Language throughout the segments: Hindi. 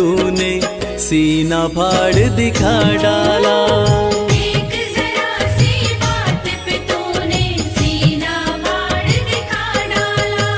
तूने सीना फाड़ दिखा डाला। एक जरा सी बात पे तूने सीना फाड़ दिखा डाला।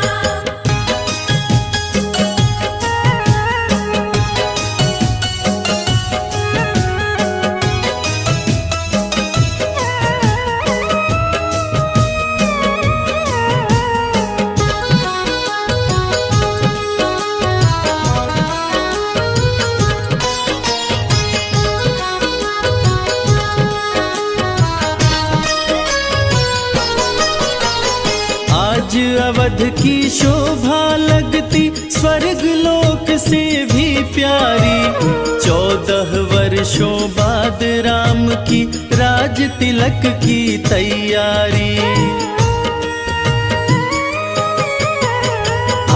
आज अवध की शोभा लगती स्वर्ग लोक से भी प्यारी। 14 वर्षों बाद राम की राज तिलक की तैयारी।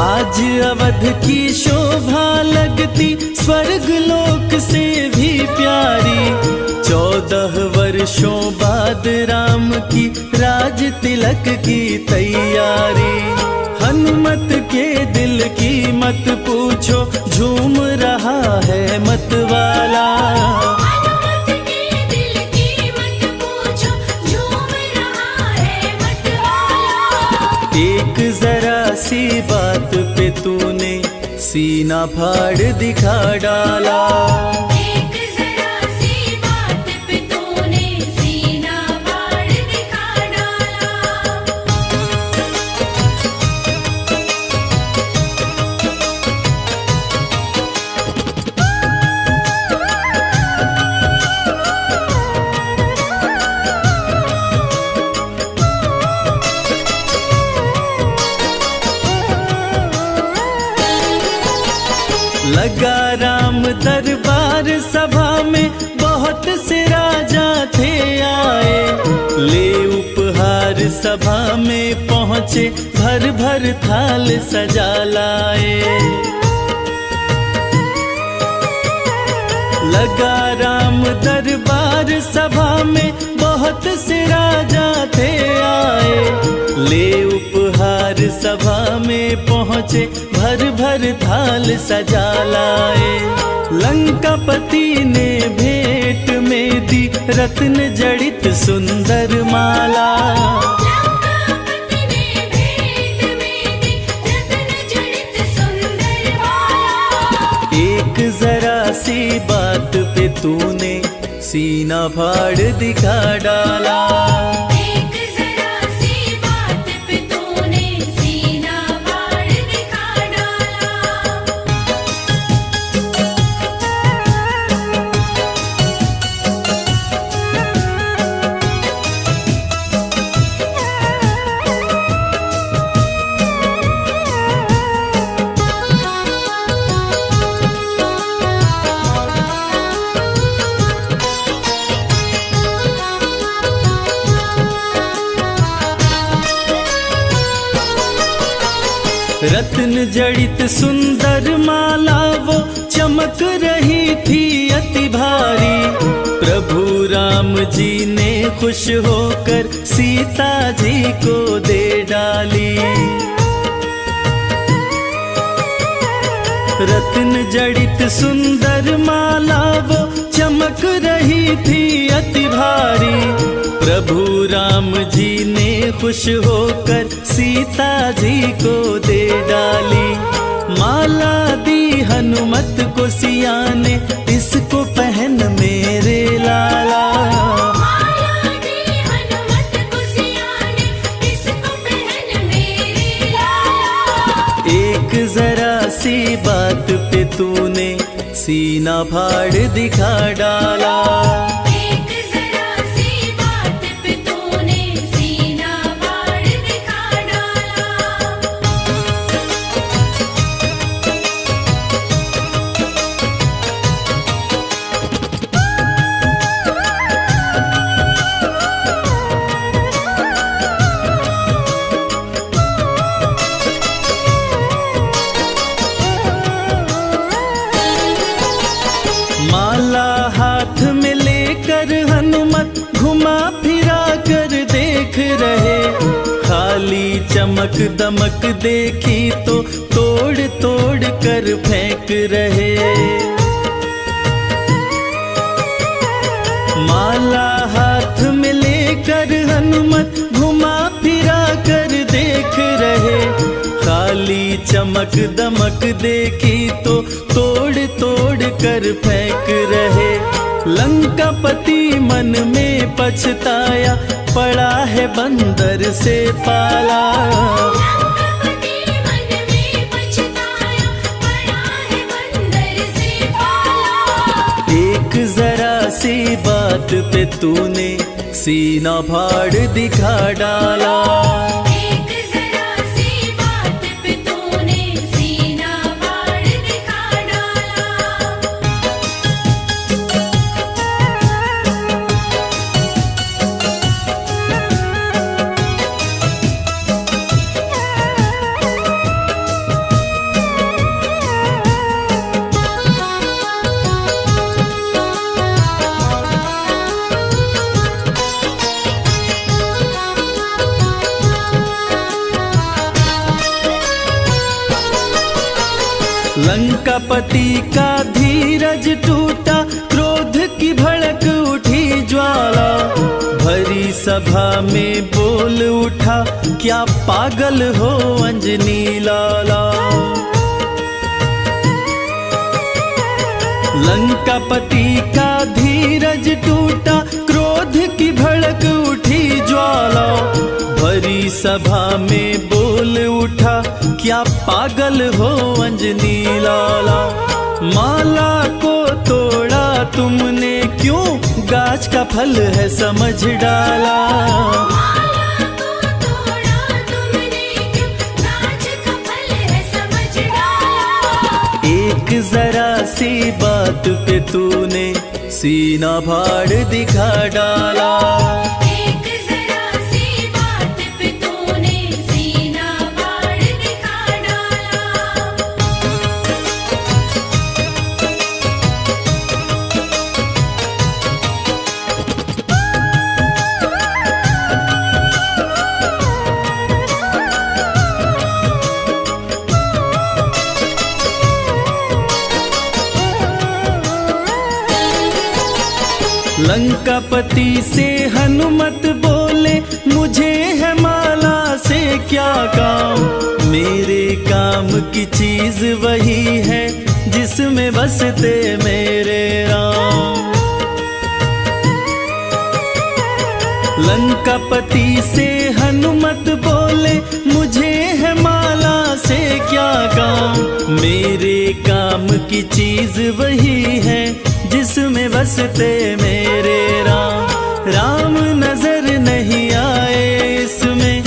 आज अवध की शोभा लगती स्वर्ग लोक से भी प्यारी। 14 वर्षों बाद राम की राज तिलक की तैयारी। हनुमत के दिल की मत पूछो, झूम रहा है मतवाला। हनुमत के दिल की मत पूछो, झूम रहा है मतवाला। एक जरा सी बात पे तूने सीना फाड़ दिखा डाला। एक जरा सी बात पे तूने सीना फाड़ दिखा डाला। लगा राम दरबार सभा में बहुत से राजा थे आए। ले उपहार सभा में पहुँचे, भर भर थाल सजा लाए। लगा राम दरबार सभा में बहुत से राजा थे आए। ले उपहार सभा में पहुँचे, भर भर थाल सजा लाए। लंकापति ने भेंट में दी रत्न जड़ित सुंदर माला। लंकापति ने भेंट में दी रत्न जड़ित सुंदर माला। एक जरा सी बात पे तूने सीना फाड़ दिखा डाला। एक जरा सी बात पे तूने सीना फाड़ दिखा डाला। रत्न जड़ित सुंदर माला वो चमक रही थी अति भारी। प्रभु राम जी ने खुश होकर सीता जी को दे डाली। रत्न जड़ित सुंदर माला वो चमक रही थी अति भारी। प्रभु राम जी ने खुश होकर सीता जी को दे डाली। माला दी हनुमत को सिया ने, इसको पहन मेरे लाला। माला दी हनुमत को सिया ने, इसको पहन मेरे लाला। एक जरा सी बात पे तूने सीना फाड़ दिखा डाला। एक जरा सी बात पे तूने सीना फाड़ दिखा डाला। माला हाथ में लेकर हनुमत घुमा फिरा कर देख रहे। खाली चमक दमक देखी तो तोड़ तोड़ कर फेंक रहे। चमक दमक देखी तो तोड़ तोड़ कर फेंक रहे। लंकापति मन में पछताया, पड़ा है बंदर से पाला। लंकापति मन में पछताया, पड़ा है बंदर से पाला। एक जरा सी बात पे तूने सीना फाड़ दिखा डाला। एक जरा सी बात पे तूने सीना फाड़ दिखा डाला। लंकापति का धीरज टूटा, क्रोध की भड़क उठी ज्वाला। भरी सभा में बोल उठा, क्या पागल हो अंजनी लाला। लंकापति का धीरज टूटा, क्रोध की भड़क उठी ज्वाला। भरी सभा में बोल उठा, क्या पागल हो अंजनी लाला। माला को तोड़ा तुमने क्यों, गाछ का फल है समझ डाला। माला को तोड़ा तुमने क्यों, गाछ का फल है समझ डाला। एक जरा सी बात पे तूने सीना फाड़ दिखा डाला। एक जरा सी बात पे तूने सीना फाड़ दिखा डाला। लंकापति से हनुमत बोले, मुझे है माला से क्या काम। मेरे काम की चीज वही है, जिसमें बसते मेरे राम। लंकापति से हनुमत बोले, मुझे है माला से क्या काम। मेरे काम की चीज वही है, जिसमें बसते मेरे राम। राम नजर नहीं आए इसमें,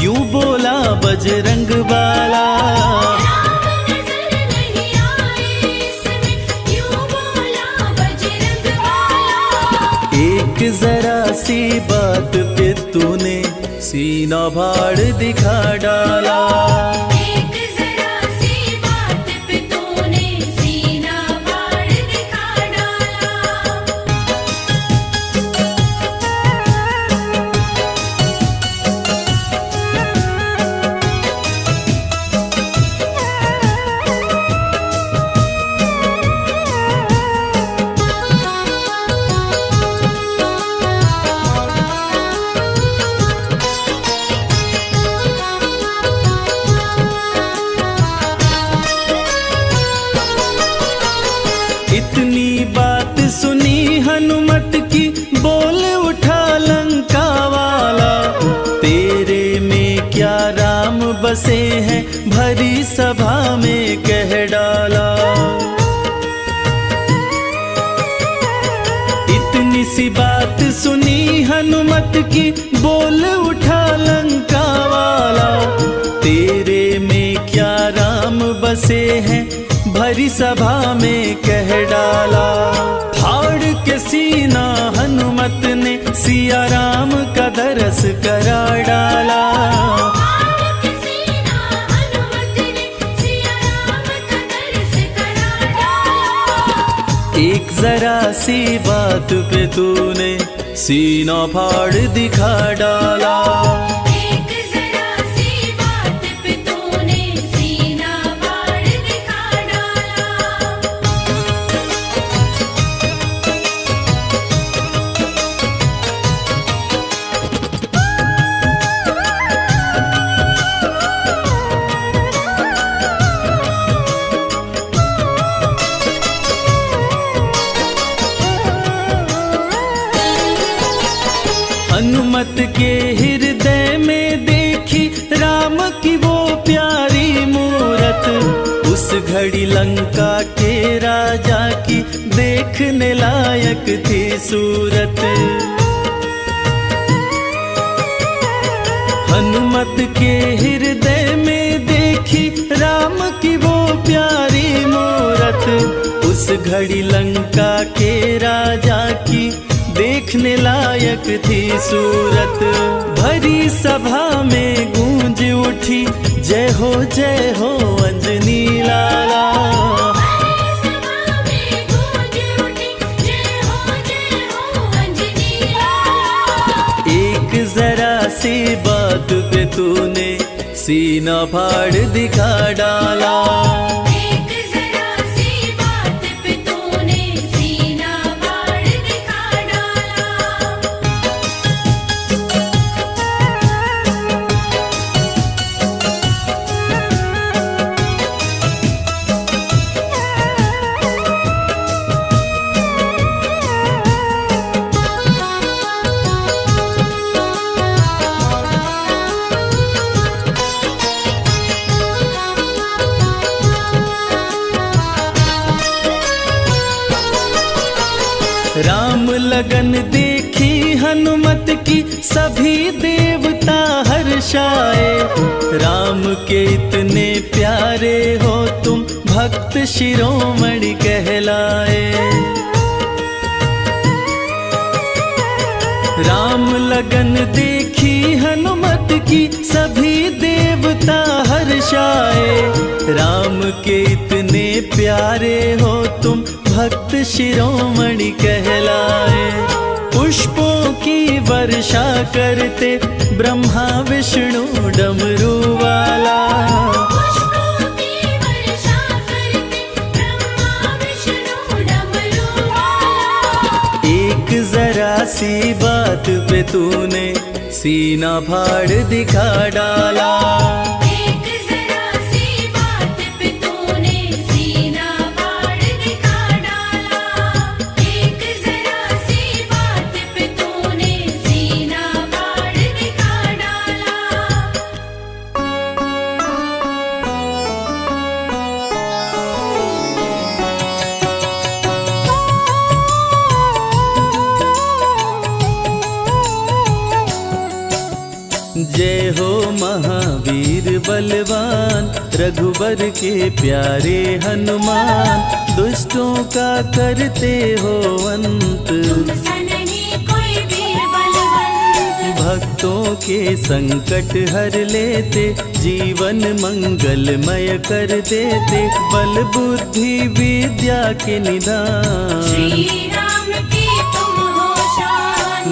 यूं बोला बजरंग बाला। राम नजर नहीं आए इसमें, यूं बोला बजरंग बाला। एक जरा सी बात पे तूने सीना फाड़ दिखा डाला। एक जरा सी बात पे तूने सीना फाड़ दिखा डाला। इतनी बात सुनी हनुमत की, बोल उठा लंका वाला। तेरे में क्या राम बसे हैं, भरी सभा में कह डाला। इतनी सी बात सुनी हनुमत की, बोल उठा लंका वाला। तेरे में क्या राम बसे हैं, भरी सभा में कह डाला। फाड़ के सीना हनुमत ने सिया राम का दरस करा डाला। फाड़ के सीना हनुमत ने सिया राम का दरस करा डाला। एक जरा सी बात पे तूने सीना फाड़ दिखा डाला। एक जरा सी बात पे तूने सीना फाड़ दिखा डाला। हनुमत के हृदय में देखी राम की वो प्यारी मूरत, उस घड़ी लंका के राजा की देखने लायक थी सूरत। हनुमत के हृदय में देखी राम की वो प्यारी मूरत, उस घड़ी लंका के राजा की देखने लायक थी सूरत। भरी सभा में गूंज उठी जय हो अंजनी लाला। एक जरा सी बात पे तूने सीना फाड़ दिखा डाला। राम लगन देखी हनुमत की सभी देवता हर्षाए। राम के इतने प्यारे हो तुम भक्त शिरोमणि कहलाए। राम लगन देखी हनुमत की सभी देवता हर्षाए। राम के इतने प्यारे हो तुम भक्त शिरोमणि कहलाए। पुष्पों की वर्षा करते ब्रह्मा विष्णु डमरू वाला। एक जरा सी बात पे तूने सीना फाड़ दिखा डाला। जय हो महावीर बलवान, रघुबर के प्यारे हनुमान। दुष्टों का करते हो अंत, भक्तों के संकट हर लेते। जीवन मंगलमय कर देते, बल बुद्धि विद्या के निधान।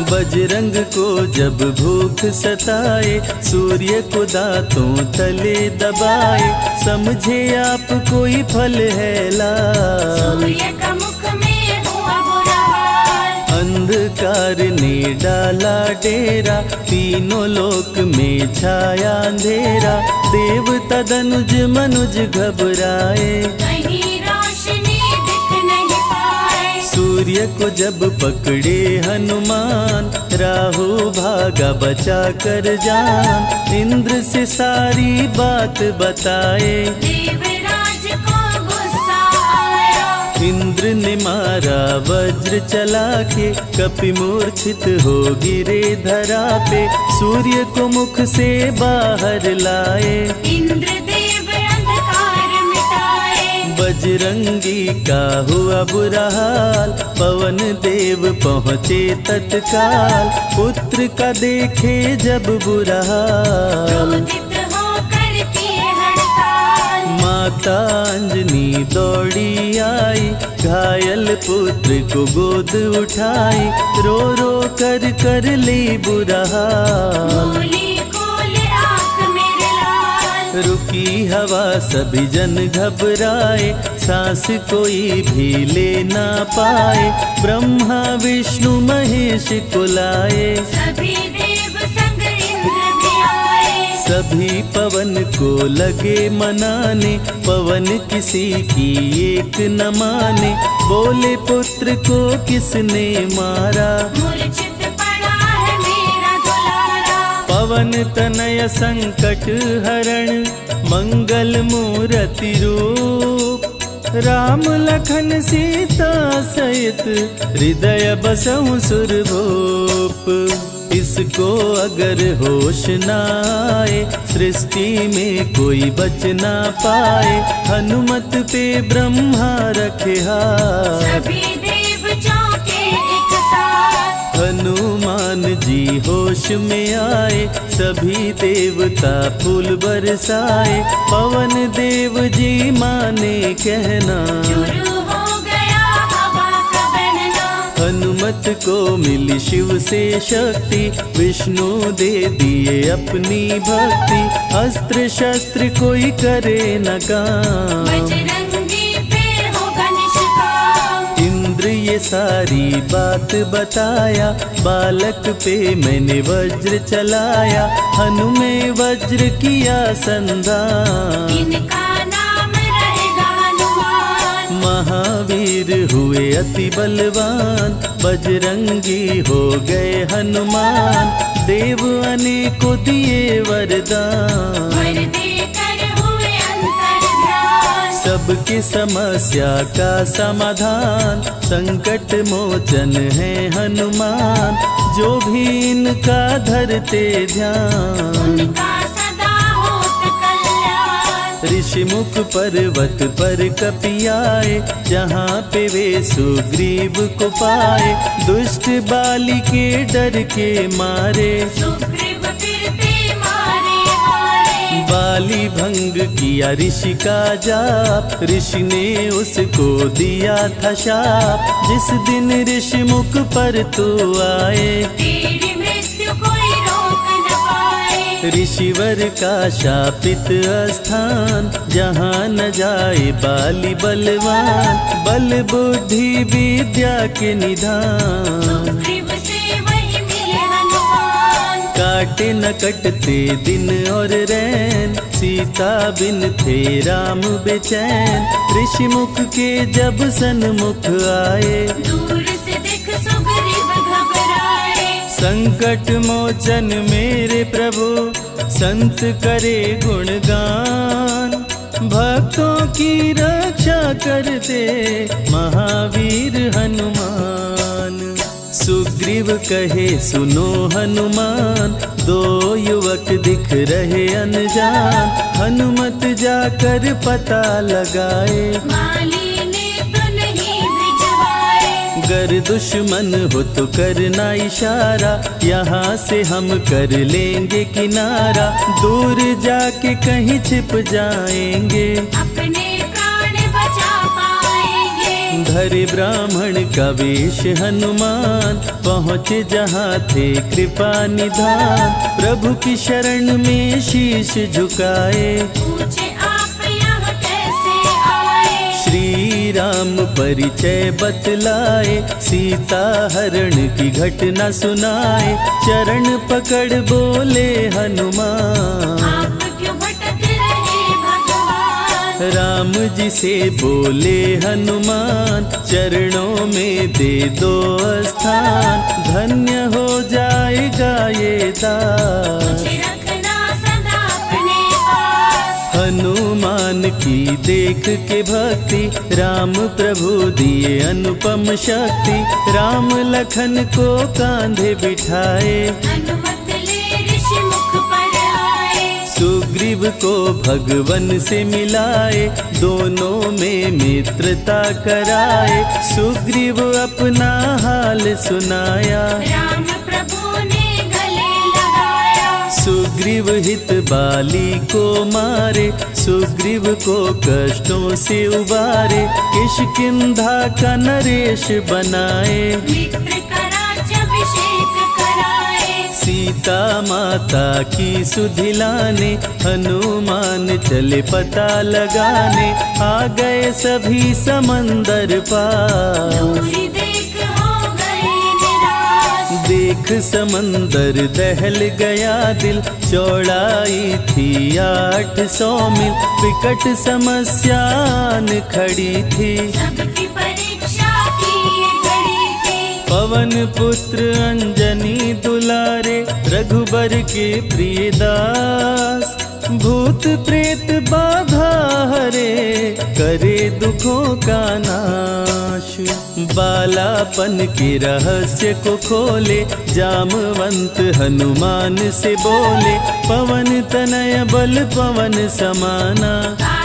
बजरंग को जब भूख सताए, सूर्य को दांतों तले दबाए। समझे आप कोई फल है लाल, सूर्य का मुख में हुआ बुरा हाल। अंधकार ने डाला डेरा, तीनों लोक में छाया अंधेरा। देवता धनुज मनुज घबराए, सूर्य को जब पकड़े हनुमान। राहु भागा बचा कर जान, इंद्र से सारी बात बताए। देवराज को गुस्सा आया, इंद्र ने मारा वज्र चला के। कपि मूर्छित हो गिरे धरा पे, सूर्य को मुख से बाहर लाए। इंद्र बजरंगी का हुआ बुरा हाल, पवन देव पहुँचे तत्काल। पुत्र का देखे जब बुरा हाल, माता अंजनी दौड़ी आई। घायल पुत्र को गोद उठाई, रो रो कर कर ली बुरा हाल। रुकी हवा सभी जन घबराए, सांस कोई भी ले ना पाए। ब्रह्मा विष्णु महेश को लाए, सभी देव संग इंद्र भी आए। सभी पवन को लगे मनाने, पवन किसी की एक न माने। बोले पुत्र को किसने मारा, मूर्छित पड़ा है मेरा दुलारा। पवन तनय संकट हरण मंगल मूर्ति रूप राम लखन सीता सहित हृदय बसहु सुरभूप। इसको अगर होश न आए सृष्टि में कोई बच ना पाए हनुमत पे ब्रह्मा रखे हाथ सभी देव चौके एक साथ हनुमान जी होश में आए सभी देवता फूल बरसाए पवन देव जी माने कहना शुरू हो गया हवा का बहना। हनुमत को मिली शिव से शक्ति विष्णु दे दिए अपनी भक्ति अस्त्र शस्त्र कोई करे न काम बजरंगी पे होगा निष्काम। इंद्र ये सारी बात बताया बालक पे मैंने वज्र चलाया हनुमे वज्र किया संधान इनका नाम रहेगा हनुमान। महावीर हुए अति बलवान बजरंगी हो गए हनुमान देव अनेको दिए वरदान वर देकर हुए अंतर्ध्यान। सबकी समस्या का समाधान संकट मोचन है हनुमान जो भी इनका धरते ध्यान उनका सदा होत कल्याण। ऋषिमुख पर्वत पर कपियाए जहाँ पे वे सुग्रीव को पाए दुष्ट बाली के डर के मारे सुग्रीव फिरते मारे हारे। बाली भंग किया ऋषि का जाप ऋषि ने उसको दिया था शाप जिस दिन ऋषिमुख पर तू आए तेरी मृत्यु कोई रोक न पाए। ऋषिवर का शापित स्थान जहाँ न जाए बाली बलवान बल बुद्धि विद्या के निधान सुग्रीव से वही मिले हनुमान। काटे न कटते दिन और रैन सीता बिन थे राम बेचैन ऋषि मुख के जब सन्मुख आए दूर से देख सुग्रीव घबराए। संकट मोचन मेरे प्रभु संत करे गुणगान भक्तों की रक्षा करते महावीर हनुमान सुग्रीव कहे सुनो हनुमान दो युवक दिख रहे अनजान हनुमत जाकर पता लगाए माली ने तो नहीं भिजवाए। गर दुश्मन हो तो करना इशारा यहाँ से हम कर लेंगे किनारा दूर जाके कहीं छिप जाएंगे अपने प्राण बचा पाएंगे। धरे ब्राह्मण का वेश हनुमान पहुँचे जहाँ थे कृपा निधान प्रभु की शरण में शीश झुकाए पूछे आप यहाँ कैसे आए। श्री राम परिचय बतलाए सीता हरण की घटना सुनाए चरण पकड़ बोले हनुमान आप क्यों भटक रहे भगवान। राम जी से बोले हनुमान चरणों में दे दो स्थान धन्य हो जाएगा ये दास मुझे रखना सदा अपने पास। हनुमान की देख के भक्ति राम प्रभु दिए अनुपम शक्ति राम लखन को कांधे बिठाए हनुमत ले ऋषि मुख पर आए। सुग्रीव को भगवन से मिलाए दोनों में मित्रता कराए सुग्रीव अपना हाल सुनाया राम प्रभु ने गले लगाया। सुग्रीव हित बाली को मारे सुग्रीव को कष्टों से उबारे किष्किंधा का नरेश बनाए मित्र का राज्याभिषेक कराए। सीता माता की सुधि लाने हनुमान चले पता लगाने आ गए सभी समंदर पार दूरी देख हो गए निराश। देख समंदर दहल गया दिल चौड़ाई थी 800 मील विकट समस्यान खड़ी थी सबकी परीक्षा की ये घड़ी थी। पवन पुत्र अंजनी दुलारे रघुबर के प्रिय दास, भूत प्रेत बाधा हरे करे दुखों का नाश। बालापन के रहस्य को खोले जामवंत हनुमान से बोले, पवन तनय बल पवन समाना,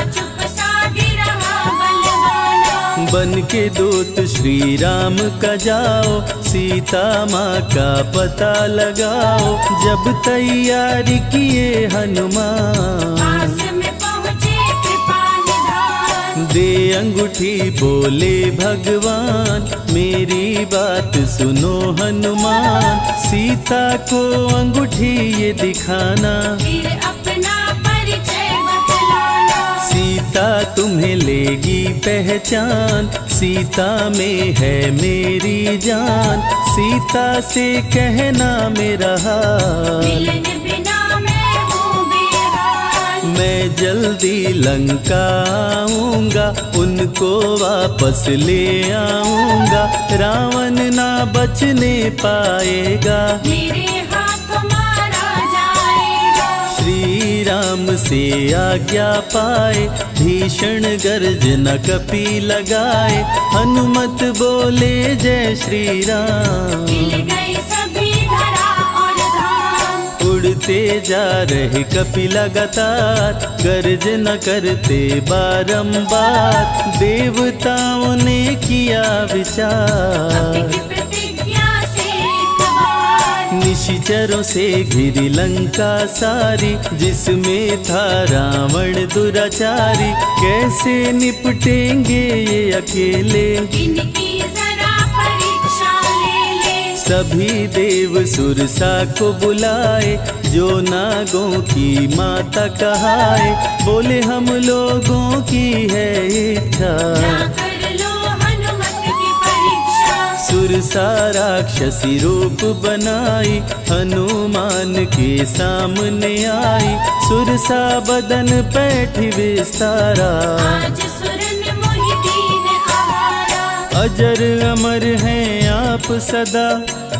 चुप साधि रहा बलवाना। बन के दूत श्री राम का जाओ, सीता माँ का पता लगाओ। जब तैयारी किए हनुमान, पास में पहुँचे कृपा निधान। दे अंगूठी बोले भगवान, मेरी बात सुनो हनुमान। सीता को अंगूठी ये दिखाना, फिर अपना परिचय बतलाना। सीता तुम्हें लेगी पहचान, सीता में है मेरी जान। सीता से कहना मेरा हाल, मिलन बिना मैं हूँ बेहाल। मैं जल्दी लंका आऊंगा, उनको वापस ले आऊंगा। रावण ना बचने पाएगा, मेरे हाथ मारा जाएगा। श्री राम से आज्ञा पाए, भीषण गर्जना कपि लगाए। हनुमत बोले जय श्री राम, मिल गए सभी धरा और धाम। उड़ते जा रहे कपि लगातार, गर्जना करते बारंबार। देवताओं ने किया विचार, की प्रतिज्ञा से इतबार। निशिचरों से घिरी लंका सारी, जिसमें था रावण दुराचारी। कैसे निपटेंगे ये अकेले, इनकी जरा परीक्षा ले ले। सभी देव सुरसा को बुलाए, जो नागों की माता कहाए। बोले हम लोगों की है इच्छा, ना कर लो हनुमत की परीक्षा। सुरसा राक्षसी रूप बनाई, हनुमान के सामने आई। सुरसा बदन पैठ विस्तारा, आज सुरन मोहि दीन आहारा। अजर अमर हैं आप सदा,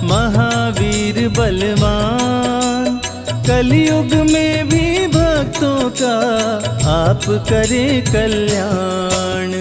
महावीर बलवान। कलयुग में भी भक्तों का आप करें कल्याण।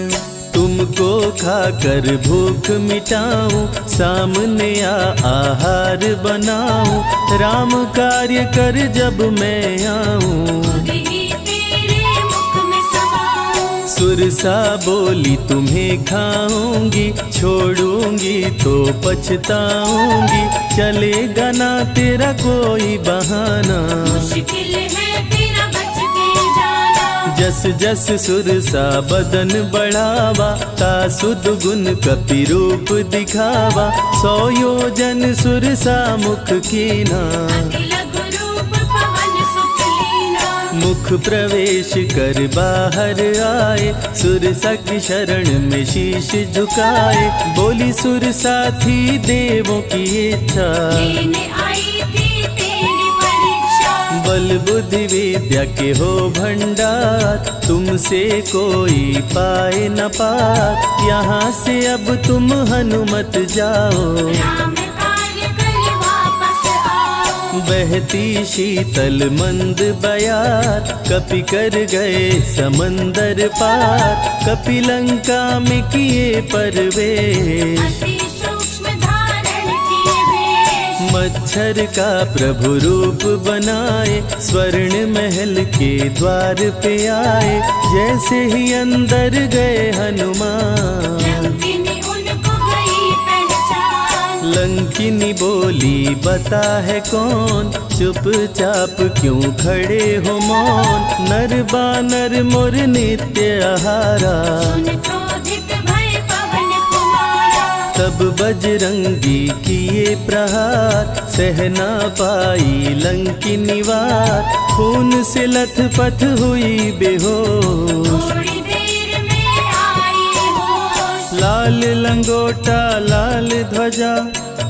तुमको खाकर भूख मिटाऊं, सामने आहार बनाऊं। राम कार्य कर जब मैं आऊं, खुद ही तेरे मुख में समाऊं। सुरसा बोली तुम्हें खाऊंगी, छोड़ूंगी तो पछताऊंगी। चलेगा ना तेरा कोई बहाना, मुश्किल है तेरा बच के जाना। जस जस सुरसा बदन बढ़ावा, तासुद गुण कपि रूप दिखावा। 100 योजन सुरसा मुख कीना, अति लघु रूप पवन सुख लीना। मुख प्रवेश कर बाहर आए, सुरसा की शरण में शीश झुकाए। बोली सुरसा थी देवों की इच्छा, लेने आई थी तेरी परीक्षा। बल बुद्धि विद्या के हो भंडार, तुमसे कोई पाए न पार। यहाँ से अब तुम हनुमत जाओ, राम कार्य कर वापस आओ। बहती शीतल मंद बयार, कपि कर गए समंदर पार। कपि लंका में किए प्रवेश, अति सूक्ष्म धारण किए भेष। मच्छर का प्रभु रूप बनाए, स्वर्ण महल के द्वार पे आए। जैसे ही अंदर गए हनुमान, लंकिनी उनको गई पहचान। लंकिनी बोली बता है कौन, चुपचाप क्यों खड़े हो मौन। नर बानर मोर नित्य आहारा, सुन क्रोधित भय पवन कुमारा। तब बजरंगी किए प्रहार, सहना पाई लंकिनी वार। खून से लथपथ हुई बेहोश, थोड़ी देर में आई होश। लाल लंगोटा लाल ध्वजा,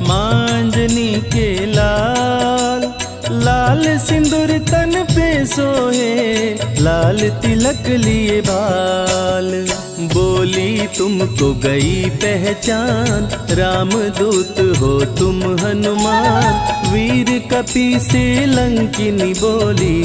मांजनी के लाल। लाल सिंदूर तन पे सोहे, लाल तिलक लिए बाल। बोली तुमको गई पहचान, रामदूत हो तुम हनुमान। वीर कपि से लंकिनी बोली,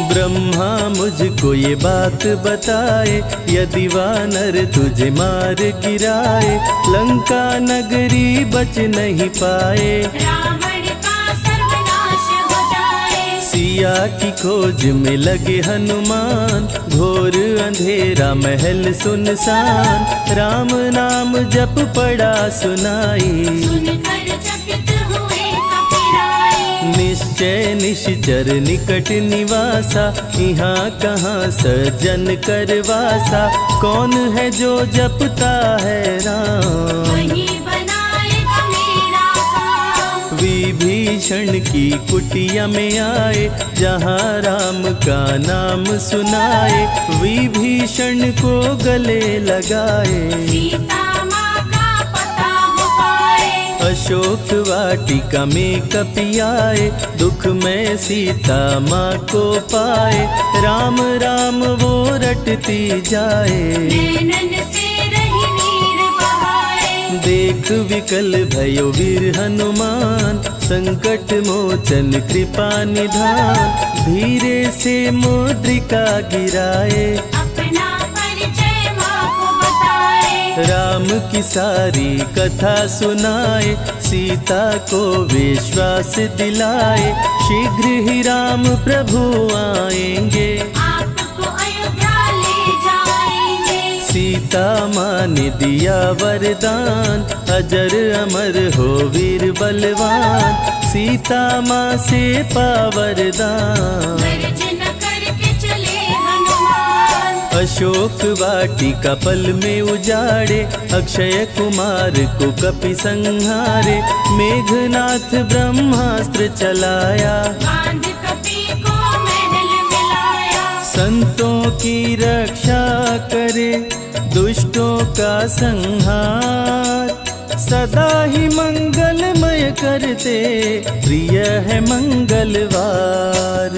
ब्रह्मा मुझको ये बात बताए, यदि वानर तुझे मार गिराए, लंका नगरी बच नहीं पाए। रावण का सर्वनाश हो जाए। सिया की खोज में लगे हनुमान, घोर अंधेरा महल सुनसान। राम नाम जप पड़ा सुनाई, सुनकर चकित हुए कपिराए। निश्चय निश्चर निकट निवासा, यहाँ कहाँ सज्जन करवासा। कौन है जो जपता है राम, वही बनाएगा मेरा काम। विभीषण की कुटिया में आए, जहाँ राम का नाम सुनाए। विभीषण को गले लगाए, सीता माँ का पता हो पाए। अशोक वाटिका में कपि आए, दुख में सीता माँ को पाए। राम राम वो रटती जाए, नैनन से रही नीर बहाए। देख विकल भयो वीर हनुमान, संकट मोचन कृपा निधान। धीरे से मुद्रिका गिराए, अपना परिचय माँ को बताए। राम की सारी कथा सुनाए, सीता को विश्वास दिलाए। शीघ्र ही राम प्रभु आएंगे, आपको अयोध्या ले जाएंगे। सीता माँ ने दिया वरदान, अजर अमर हो वीर बलवान। सीता माँ से पा वरदान, गर्जन करके चले हनुमान। अशोक वाटिका पल में उजाड़े, अक्षय कुमार को कपि संहारे। मेघनाथ ब्रह्मास्त्र चलाया, बांध कपि को महल मिलाया। संतों की रक्षा करे, दुष्टों का संहार। सदा ही मंगलमय करते, प्रिय है मंगलवार।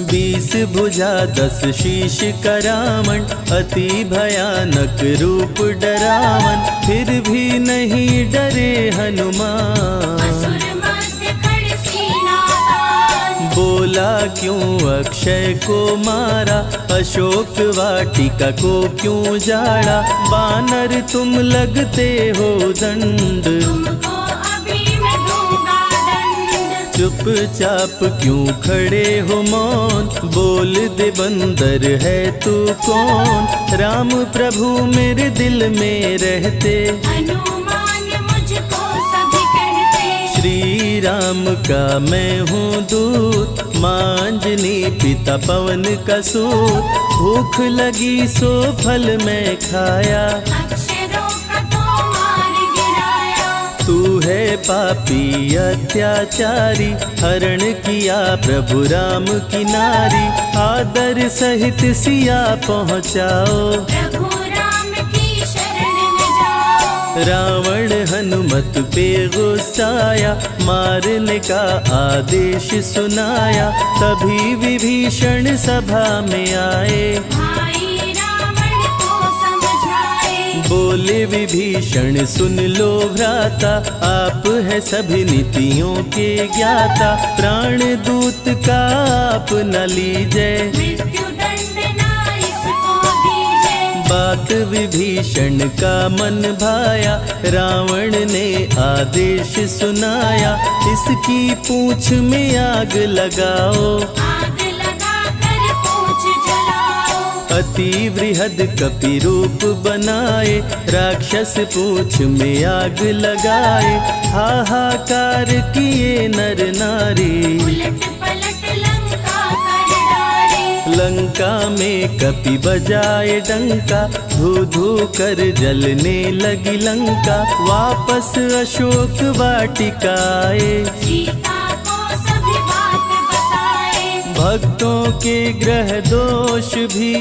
20 भुजा 10 शीश का रावण, अति भयानक रूप डरावन। फिर भी नहीं डरे हनुमान, असुर मध्य खड़ सीना तान। बोला क्यों अक्षय को मारा, अशोक वाटिका को क्यों जाड़ा। बानर तुम लगते हो दंड, तुमको अभी मैं दूंगा दंड। चुपचाप क्यों खड़े हो मौन, बोल दे बंदर है तू कौन। राम प्रभु मेरे दिल में रहते, हनुमान मुझको सभी कहते। श्री राम का मैं हूँ दूत, मांजनी पिता पवन का सूत। भूख लगी सो फल मैं खाया, अक्षरों का तो मार गिराया। तू है पापी अत्याचारी, हरण किया प्रभु राम की नारी। आदर सहित सिया पहुँचाओ, प्रभु राम की शरण में जाओ। रावण हनुमत पे गुस्साया, मारने का आदेश सुनाया। तभी विभीषण सभा में आए, भाई रावण को समझाए। बोले विभीषण सुन लो भ्राता, आप है सभी नीतियों के ज्ञाता। प्राण दूत का आप न लीजिए, मृत्यु दंड ना इसको दीजिए। बात विभीषण का मन भाया, रावण ने आदेश सुनाया। इसकी पूंछ में आग लगाओ, आग लगा कर पूछ जलाओ। अति वृहद कपि रूप बनाए, राक्षस पूंछ में आग लगाए। हाहाकार किए नर नारी, उलट पलट लंका कर डाले। लंका में कपि बजाए डंका, धू धू कर जलने लगी लंका। वापस अशोक वाटिका आए, सीता को सभी बात बताए। भक्तों के ग्रह दोष भी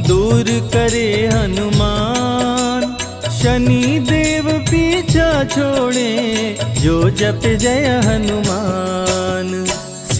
दूर करे हनुमान। शनि देव पीछा छोड़े, जो जप जय हनुमान।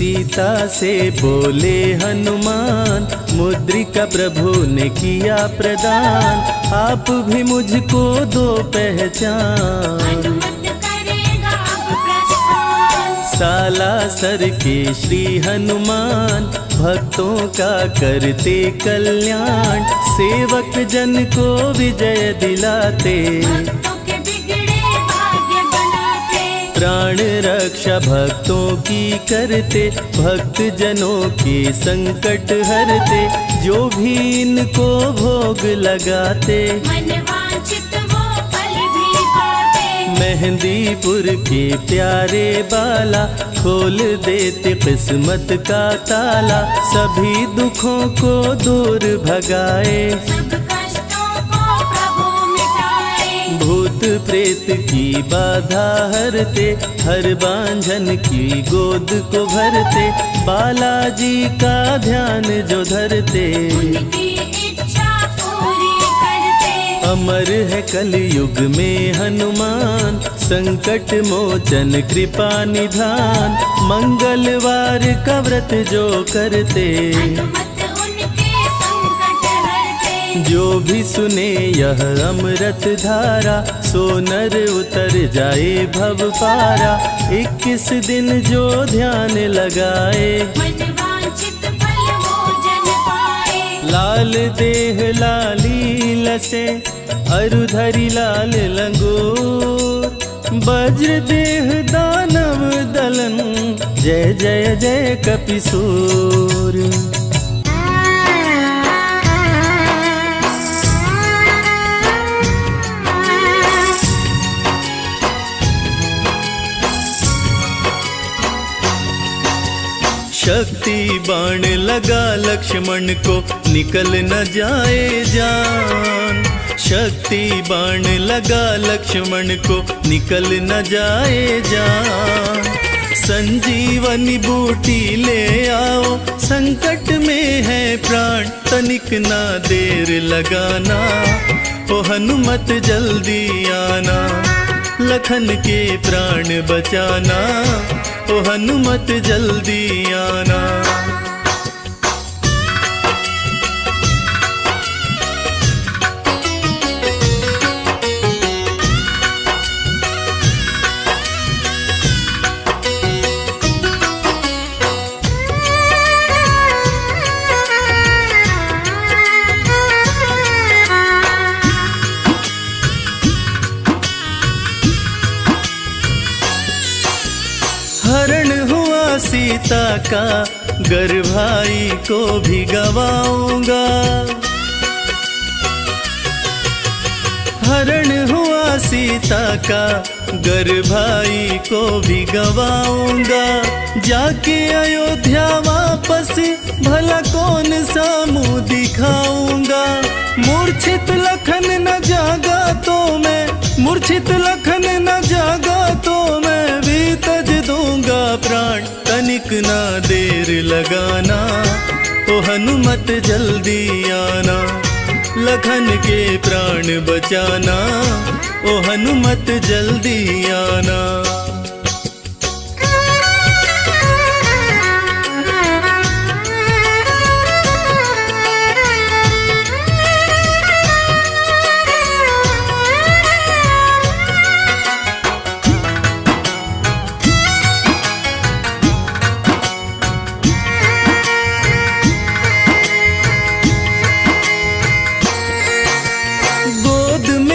सीता से बोले हनुमान, मुद्रिका प्रभु ने किया प्रदान, आप भी मुझको दो पहचान। हनुमत करेगा अब प्रस्थान। सालासर के श्री हनुमान, भक्तों का करते कल्याण, सेवक जन को विजय दिलाते, भक्तों के बिगड़े भाग्य बनाते। प्राण रक्षा भक्तों की करते, भक्त जनों के संकट हरते, जो भी इनको भोग लगाते, मन वांछित वो फल भी पाते। मेहंदीपुर के प्यारे बाला, खोल देते किस्मत का ताला, सभी दुखों को दूर भगाए, सब कष्टों को प्रभु मिटाए। भूत प्रेत की बाधा हरते, हर बांझन की गोद को भरते, बालाजी का ध्यान जो धरते, उनकी इच्छा पूरी करते। अमर है कलयुग में हनुमान, संकट मोचन कृपा निधान, मंगलवार का व्रत जो करते, हनुमत उनके संकट हरते। जो भी सुने यह अमृत धारा, सो नर उतर जाए भव पारा, 21 दिन जो ध्यान लगाए, मन वांछित फल वो जन पाए। लाल देह लाली लसे, अरुधरी लाल लंगोर, वज्र देह दानव दलन, जय जय जय कपिसूर। शक्ति बाण लगा लक्ष्मण को, निकल न जाए जान, शक्ति बाण लगा लक्ष्मण को, निकल न जाए जान। संजीवनी बूटी ले आओ, संकट में है प्राण, तनिक ना देर लगाना, ओ हनुमत जल्दी आना, लखन के प्राण बचाना, ओ हनुमत जल्दी आना। हरण हुआ सीता का, गर भाई को भी गवाऊंगा, हरण हुआ सीता का, गर भाई को भी गवाऊंगा, जाके अयोध्या वापस भला कौन सा मुंह दिखाऊंगा, मूर्छित लखन न जागा तो मैं, मूर्छित लखन न जागा तो मैं, भी तज दूंगा प्राण, तनिक ना देर लगाना, ओ हनुमत जल्दी आना, लखन के प्राण बचाना, ओ हनुमत जल्दी आना।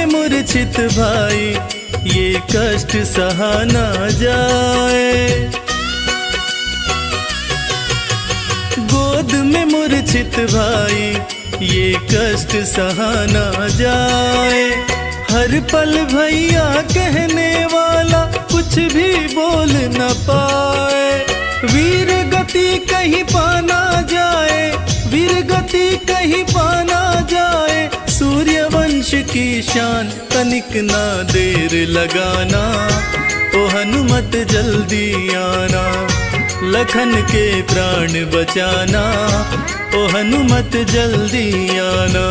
मूर्छित भाई ये कष्ट सहा ना जाए, गोद में मूर्छित भाई ये कष्ट सहा ना जाए, हर पल भैया कहने वाला कुछ भी बोल न पाए, वीर गति कहीं पाना जाए, वीर गति कहीं पाना जाए, सूर्यवंश की शान, तनिक ना देर लगाना, ओ हनुमत जल्दी आना, लखन के प्राण बचाना, ओ हनुमत जल्दी आना।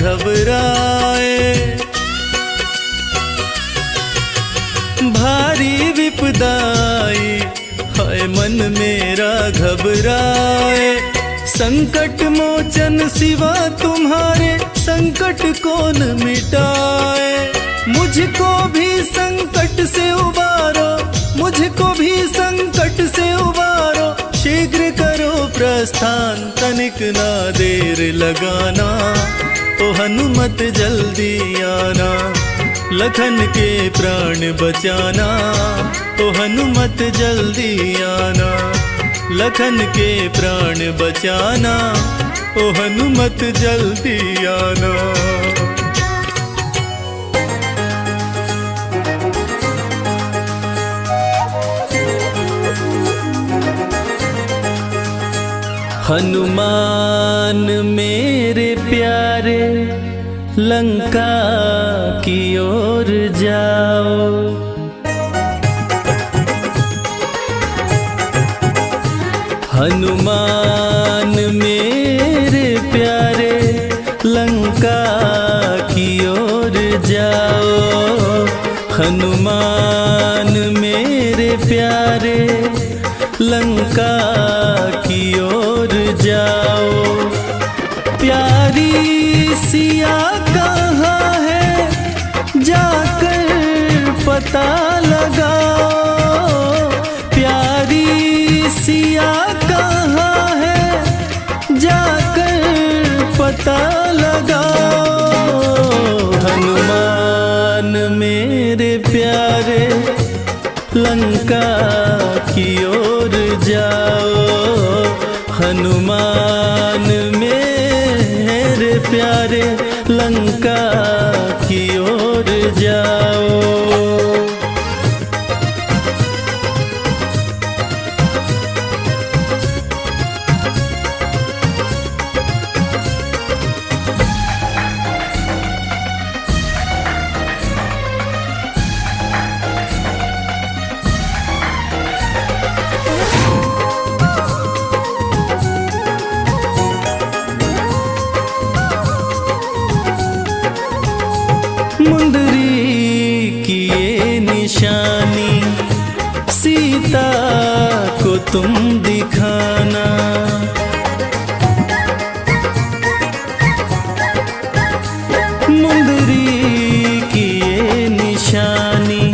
घबराए। भारी विपदाई हाय मन मेरा घबराए। संकट मोचन सिवा तुम्हारे संकट कौन मिटाए। मुझको भी संकट से उबारो, मुझको भी संकट से उबारो। शीघ्र करो प्रस्थान तनिक ना देर लगाना। ओ हनुमत जल्दी आना, लखन के प्राण बचाना। ओ हनुमत जल्दी आना, लखन के प्राण बचाना। ओ हनुमत जल्दी आना। हनुमान मेरे प्यारे लंका की ओर जाओ। हनुमान मेरे प्यारे लंका की ओर जाओ। हनुमान मेरे प्यारे लंका की ओर जाओ। प्यारी सिया कहाँ है जाकर पता लगाओ। प्यारी सिया कहाँ है जाकर पता लगाओ। हनुमान मेरे प्यारे लंका की ओर जाओ। हनुमान मेरे प्यारे लंका की ओर जाओ। मुंदरी की ये निशानी सीता को तुम दिखाना। मुंदरी की ये निशानी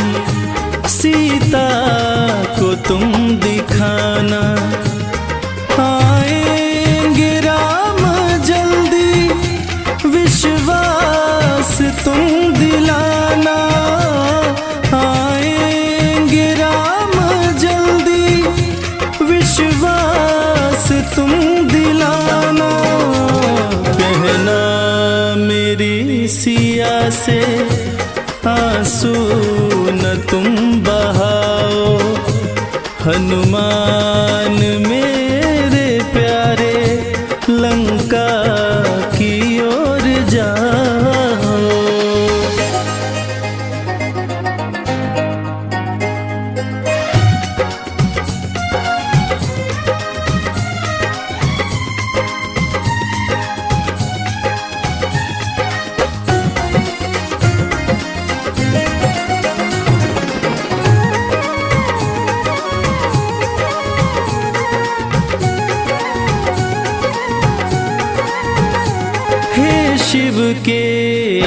सीता को तुम दिखाना। आएंगे राम जल्दी विश्वास तुम दिलाना। आएंगे राम जल्दी विश्वास तुम दिलाना। कहना मेरी सिया से आंसू न तुम बहाओ। हनुमान मेरे प्यारे लंका की ओर जाओ। शिव के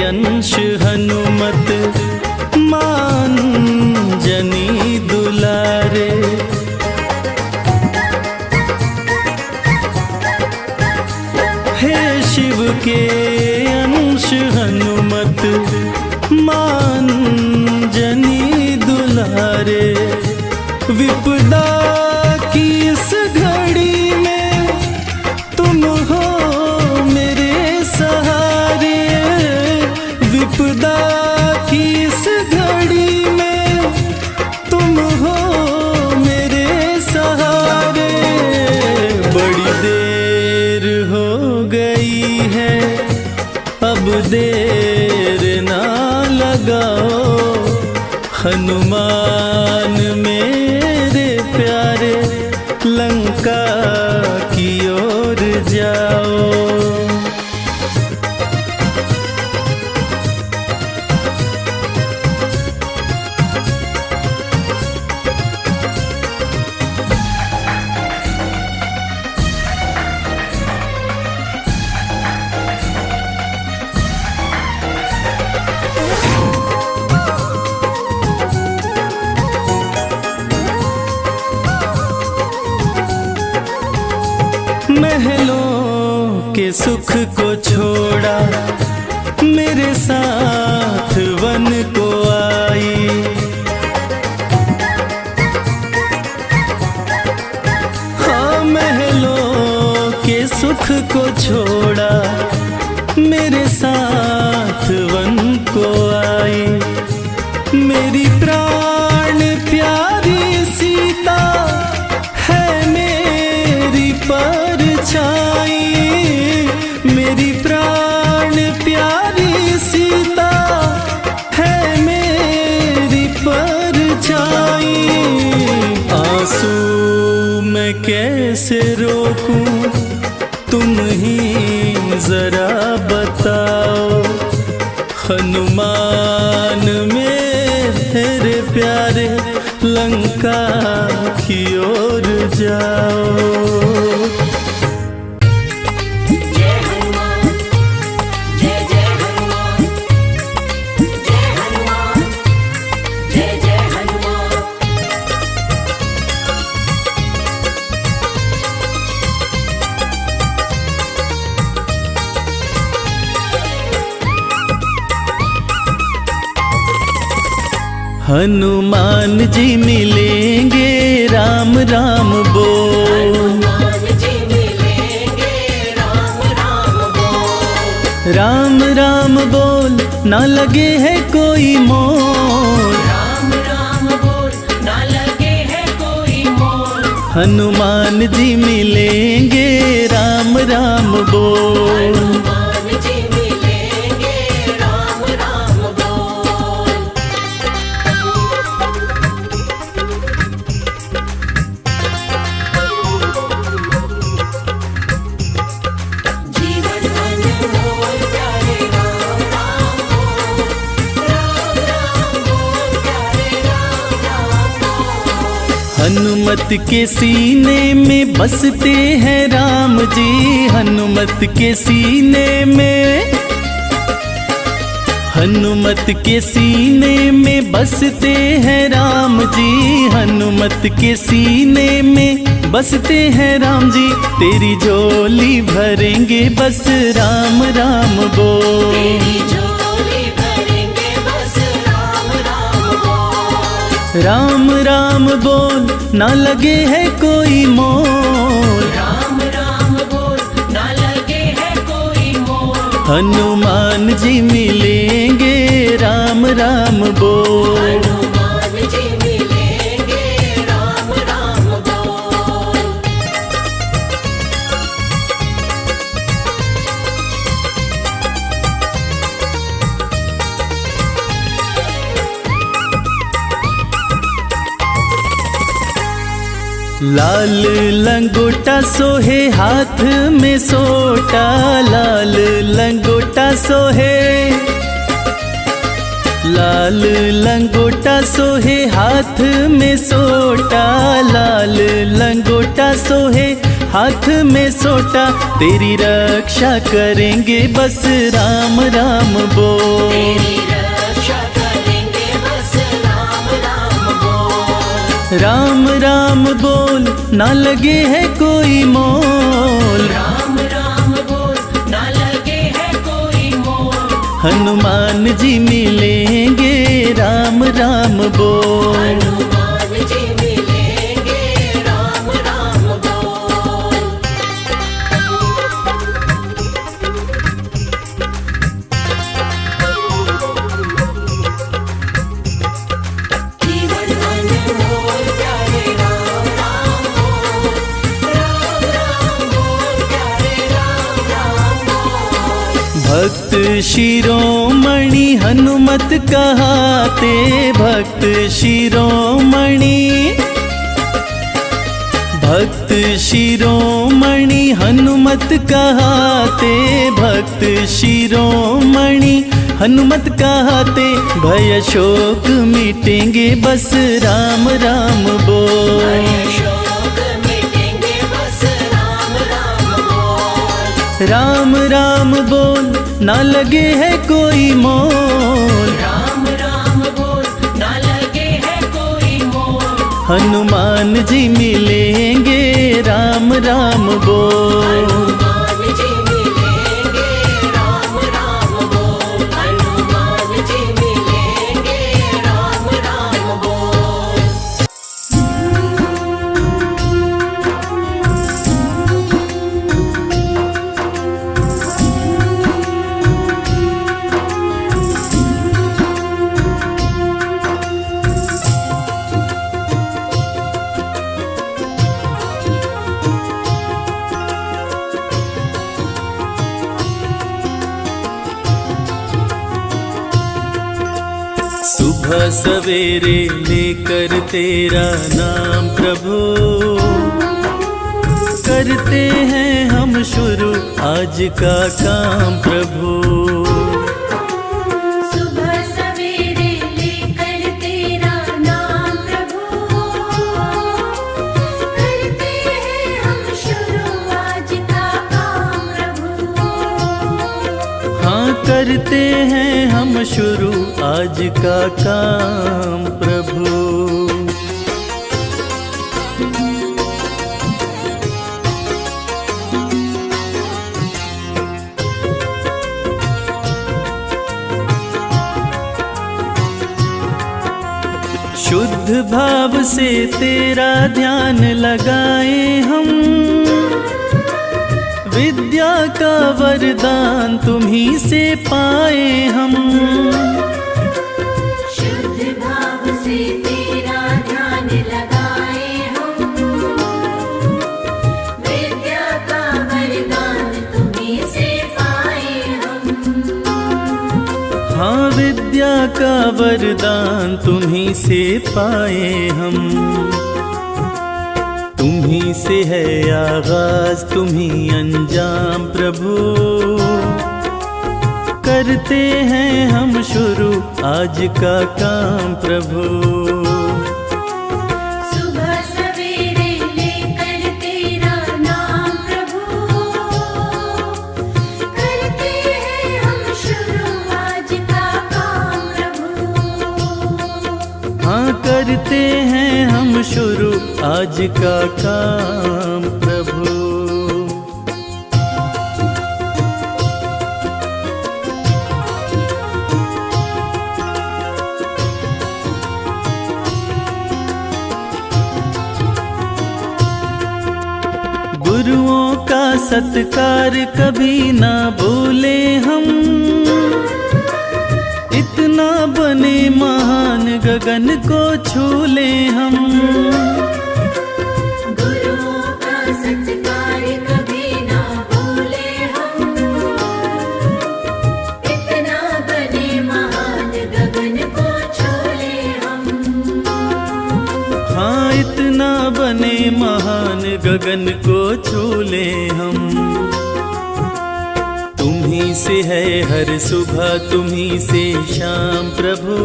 अंश हनुमत मान जनी दुलारे। हे शिव के अंश हनुमत मान जनी दुलारे। विपदा की इस घड़ी में तुम हो मेरे सहारे। विपदा की इस घड़ी में तुम हो मेरे सहारे। बड़ी देर हो गई है अब देर ना लगाओ। हनुमान मेरे प्यारे लंका की ओर जाओ। महलों के सुख को छोड़ा, मेरे साथ वन को आई। हाँ, महलों के सुख को छोड़ा, मेरे साथ वन को आई। मेरी प्राण प्यारी सीता है मेरी परछाई। मेरी प्राण प्यारी सीता है मेरी परछाई। आंसू मैं कैसे रोकूं, तुम ही जरा बताओ। हनुमान मेरे प्यारे, लंका की ओर जाओ। जय हनुमान, जय जय हनुमान, जय हनुमान, जय जय हनुमान। हनुमान जी मिलेंगे, राम राम बोल। हनुमान जी मिलेंगे, राम राम बोल। राम राम बोल, ना लगे है कोई मोल। राम राम बोल, ना लगे है कोई मोल। हनुमान जी मिलेंगे, राम राम बोल। हनुमान जी मिलेंगे, राम राम बोल। जीवन अनमोल प्यारे राम राम बोल। राम राम बोल प्यारे राम राम बोल। हनुमत के सीने में बसते हैं राम जी। हनुमत के सीने में, हनुमत के सीने में बसते हैं राम जी। हनुमत के सीने में बसते हैं राम जी। तेरी झोली भरेंगे बस राम राम बोल। तेरी झोली भरेंगे बस राम राम बोल। राम राम बोल, ना लगे है कोई मोल। राम राम बोल, ना लगे है कोई मोल। हनुमान जी मिलेंगे, राम राम बोल। हनुमान जी मिलेंगे, राम राम बोल। लाल लंगोटा सोहे हाथ में सोटा। लाल लंगोटा सोहे, लाल लंगोटा सोहे हाथ में सोटा। लाल लंगोटा सोहे हाथ में सोटा। तेरी रक्षा करेंगे बस राम राम बोल। तेरी रक्षा करेंगे बस राम राम बोल। राम राम बोल, ना लगे है कोई मोल। राम राम बोल, ना लगे है कोई मोल। हनुमान जी मिलेंगे, राम राम बोल। हनुमान जी मिलेंगे, राम राम बोल। जीवन अनमोल प्यारे राम राम बोल। राम राम बोल प्यारे राम राम बोल। भक्त शिरोमणि हनुमत कहाते। भक्त शिरोमणि, भक्त शिरोमणि हनुमत कहाते। भक्त शिरोमणि हनुमत कहाते। भय शोक मिटेंगे बस राम राम बोल। शोक मिटेंगे बस राम राम बोल। राम राम बोल, ना लगे है कोई मोल। राम राम बोल, ना लगे है कोई मोल। हनुमान जी मिलेंगे, राम राम बोल। हनुमान जी मिलेंगे राम राम बोल, हनुमान जी मिलेंगे राम राम बोल। सुबह सवेरे लेकर तेरा नाम प्रभु, करते हैं हम शुरू आज का काम प्रभु। सुबह सवेरे लेकर तेरा नाम प्रभु, करते हैं हम शुरू आज का काम प्रभु। हाँ करते हैं हम शुरू आज का काम प्रभु। शुद्ध भाव से तेरा ध्यान लगाए हम, विद्या का वरदान तुम्ही से पाए हम। शुद्ध भाव से तेरा ध्यान लगाए हम, विद्या का वरदान तुम्हीं से पाए हम। हाँ विद्या का वरदान तुम्ही से पाए हम। तुम्ही से है आगाज तुम्ही अंजाम प्रभु, करते हैं हम शुरू आज का काम प्रभु। सुबह सवेरे लेकर तेरा नाम प्रभु, करते हैं हम शुरू आज का काम प्रभु। हाँ करते हैं हम शुरू आज का काम प्रभु। गुरुओं का सत्कार कभी ना भूले हम, इतना बने महान गगन को छू ले हम। गुरुओं का सत्कार कभी ना भूले हम, इतना बने महान गगन को छू ले हम। हाँ इतना बने महान गगन को छू ले हम। तुम्ही से है हर सुबह तुम्ही से शाम प्रभु,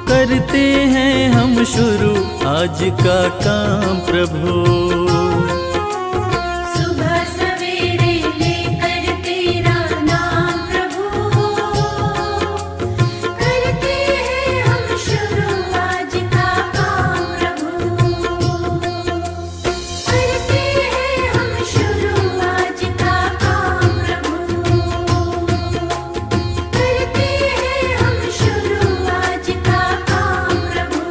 करते हैं हम शुरू आज का काम प्रभु। सुबह सवेरे लेकर तेरा नाम प्रभु, करते हैं हम शुरू आज का काम प्रभु। करते हैं हम शुरू आज का काम प्रभु। करते हैं हम शुरू आज का काम प्रभु।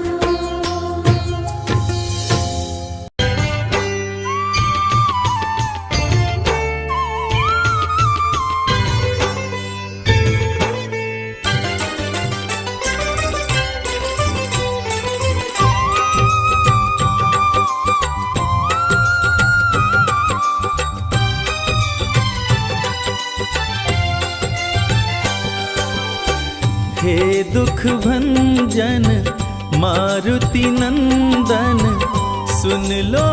हे दुख भंजन मारुति नंदन, सुन लो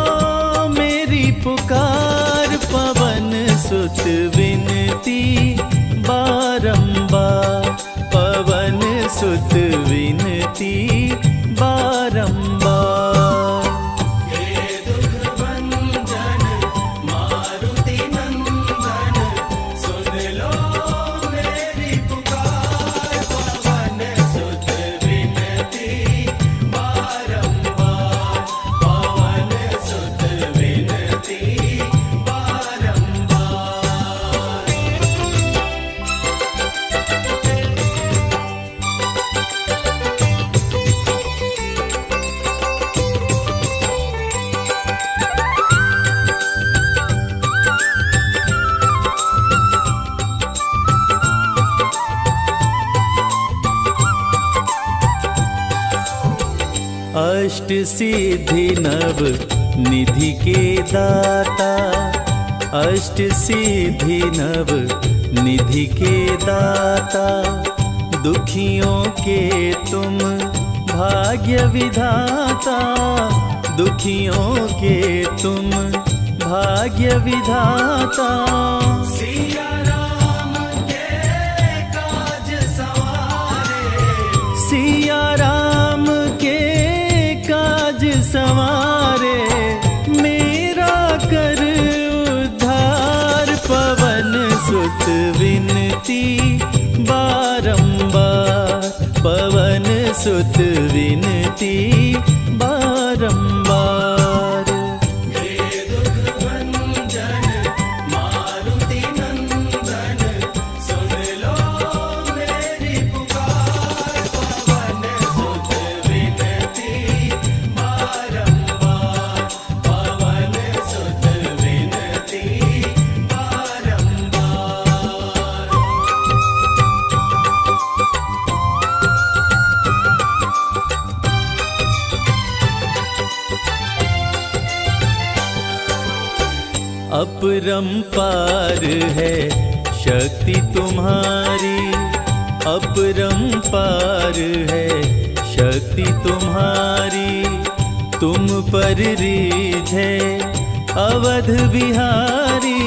मेरी पुकार। पवन सुत विनती बारंबार, पवन सुत विनती बारंबार। अष्ट सिद्धि नव निधि के दाता, अष्ट सिद्धि नव निधि के दाता, दुखियों के तुम भाग्य विधाता, दुखियों के तुम भाग्य विधाता। सिया राम के काज सवारे, सिया राम के काज सवारे, मेरा कर उद्धार। पवन सुत विनती बारंबार, पवन सुत विनती बारंबार। हे दुख भंजन मारुति नंदन, सुन लो मेरी पुकार। पवन सुत विनती बारंबार, पवन सुत विनती बारंबार। अपरंपार है शक्ति तुम्हारी, अपरंपार है शक्ति तुम्हारी, तुम पर रीझे अवध बिहारी,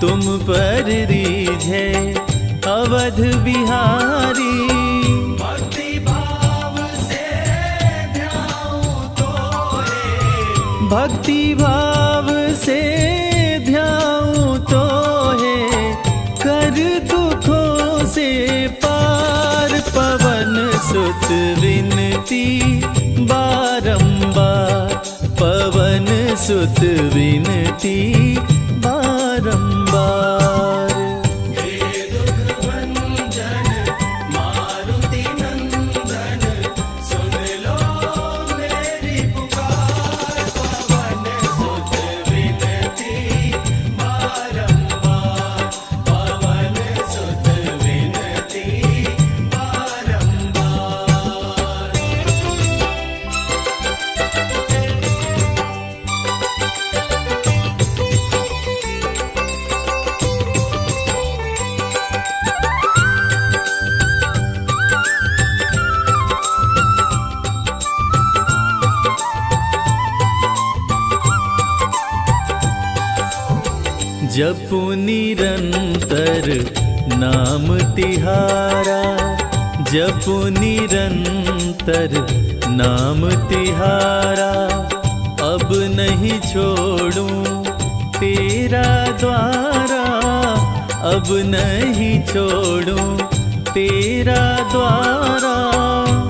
तुम पर रीझे अवध बिहारी। भक्ति भाव से ध्याऊं तोहे, भक्ति भाव से ध्याऊं तोहे, कर दुखों से पार। पवन सुत विनती बारंबार, पवन सुत विनती बारंबार। हे दुख भंजन मारुति नंदन, सुन लो मेरी पुकार। पवन सुत विनती बारंबार, पवन सुत विनती बारंबार। जपु निरंतर नाम तिहारा, जपु निरंतर नाम तिहारा, अब नहीं छोड़ूं तेरा द्वारा, अब नहीं छोड़ूं तेरा द्वारा।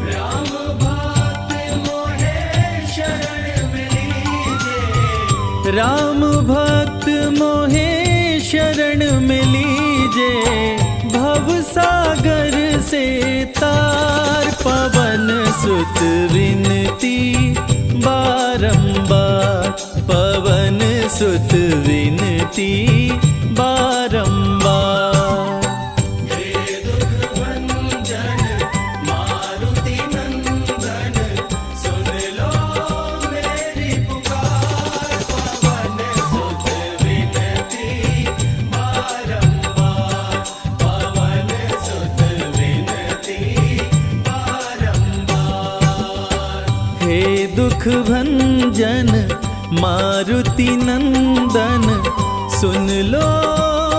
राम भक्त मोहे शरण में लीजे, राम भक्त मोहे शरण में लीजे, भव सागर से तार। पवन सुत विनती बारंबार, पवन सुत विनती बारंबार। हे दुख भंजन मारुति नंदन, सुन लो मेरी पुकार। पवन सुत विनती बारंबार, पवन सुत विनती बारंबार। हे दुख भंजन मारुति नंदन, सुन लो